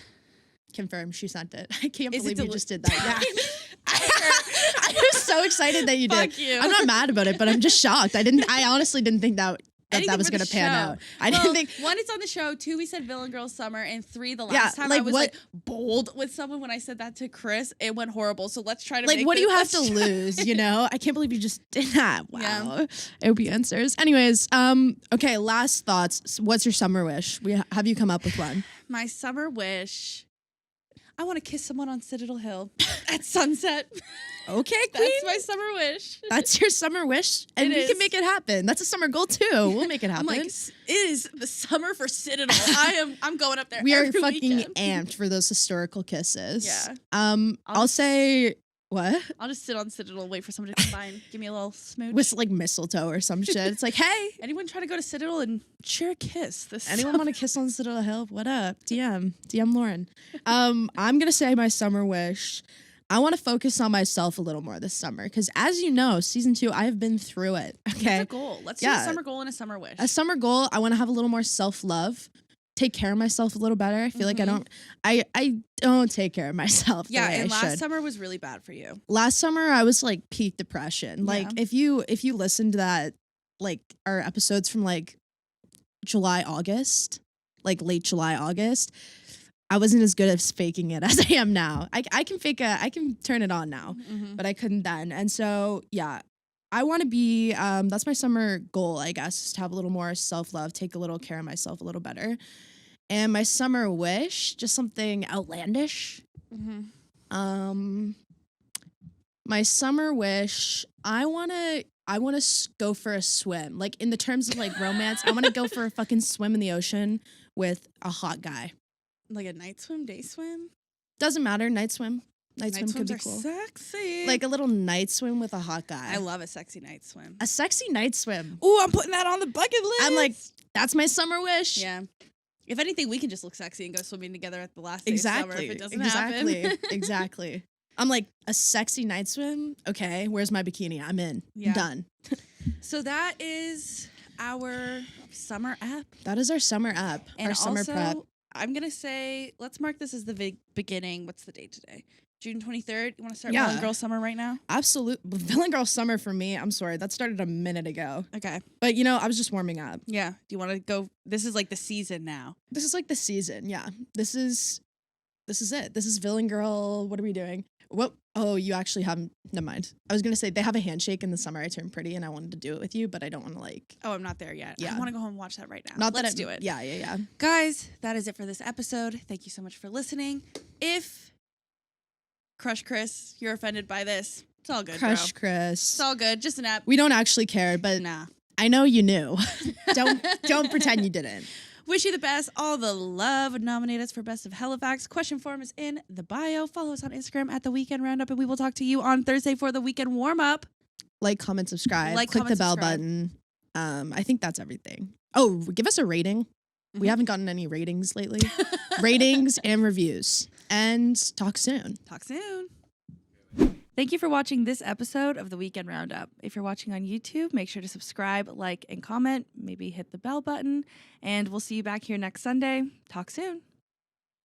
Confirm, she sent it. I can't believe you just did that. Yeah. I was so excited that you did. Fuck you. I'm not mad about it, but I'm just shocked. I honestly didn't think that was going to pan out. I didn't think. One, it's on the show. Two, we said Villain Girl Summer. And three, the last time I was like bold with someone when I said that to Chris, it went horrible. So let's try to make what do you have to lose, I can't believe you just did that. Wow. Yeah. I hope he answers. Anyways, okay, last thoughts. What's your summer wish? Have you come up with one? My summer wish. I want to kiss someone on Citadel Hill at sunset. Okay, queen. That's my summer wish. That's your summer wish, and we can make it happen. That's a summer goal too. We'll make it happen. I'm like, it is the summer for Citadel. I'm going up there. We are every fucking weekend. amped for those historical kisses. Yeah. I'll say what? I'll just sit on Citadel and wait for someone to come by and give me a little smooch. With like mistletoe or some shit. It's like, hey, anyone trying to go to Citadel and share a kiss? Anyone want to kiss on Citadel Hill? What up? DM Lauren. I'm gonna say my summer wish. I want to focus on myself a little more this summer because, as you know, season 2, I have been through it. Okay, that's a goal. Let's do a summer goal and a summer wish. A summer goal. I want to have a little more self-love. Take care of myself a little better. I feel like I don't take care of myself. Yeah, the way and I last should. summer was really bad for you. Last summer I was like peak depression. Like if you listen to that, like our episodes from like July, August, like late July, August, I wasn't as good at faking it as I am now. I can turn it on now, but I couldn't then. And so yeah, I want to be, that's my summer goal, I guess, is to have a little more self-love, take a little care of myself a little better. And my summer wish, just something outlandish. My summer wish, I want to go for a swim. Like in the terms of like romance, I want to go for a fucking swim in the ocean with a hot guy. Like a night swim, day swim? Doesn't matter, night swim. Night swim could be cool. Sexy. Like a little night swim with a hot guy. I love a sexy night swim. A sexy night swim. Ooh, I'm putting that on the bucket list. I'm like, that's my summer wish. Yeah. If anything, we can just look sexy and go swimming together at the last day of summer if it doesn't happen. Exactly. I'm like, a sexy night swim? Okay, where's my bikini? I'm in. Yeah. Done. So that is our summer app. That is our summer app. And our summer also, prep. I'm going to say, let's mark this as the beginning. What's the date today? June 23rd. You want to start Yeah. Villain Girl Summer right now? Absolutely. Villain Girl Summer for me, I'm sorry, that started a minute ago. Okay. But, you know, I was just warming up. Yeah. Do you want to go? This is like the season now. This is like the season, yeah. This is it. This is Villain Girl. What are we doing? What? Oh, you actually haven't. Never mind. I was going to say, they have a handshake in the summer I turned pretty, and I wanted to do it with you, but I don't want to like. Oh, I'm not there yet. Yeah. I want to go home and watch that right now. Not Let's that do it. Yeah. Guys, that is it for this episode. Thank you so much for listening. If Crush Chris, you're offended by this, it's all good, Crush bro. Chris. It's all good. Just an app. We don't actually care, but Nah. I know you knew. Don't pretend you didn't. Wish you the best. All the love. Nominate us for Best of Halifax. Question form is in the bio. Follow us on Instagram at The Weekend Roundup, and we will talk to you on Thursday for the weekend warm-up. Like, comment, subscribe. Like, click comment, the bell subscribe. button. I think that's everything. Oh, give us a rating. We haven't gotten any ratings lately. Ratings and reviews. And talk soon. Talk soon. Thank you for watching this episode of The Weekend Roundup. If you're watching on YouTube, make sure to subscribe, like, and comment. Maybe hit the bell button. And we'll see you back here next Sunday. Talk soon.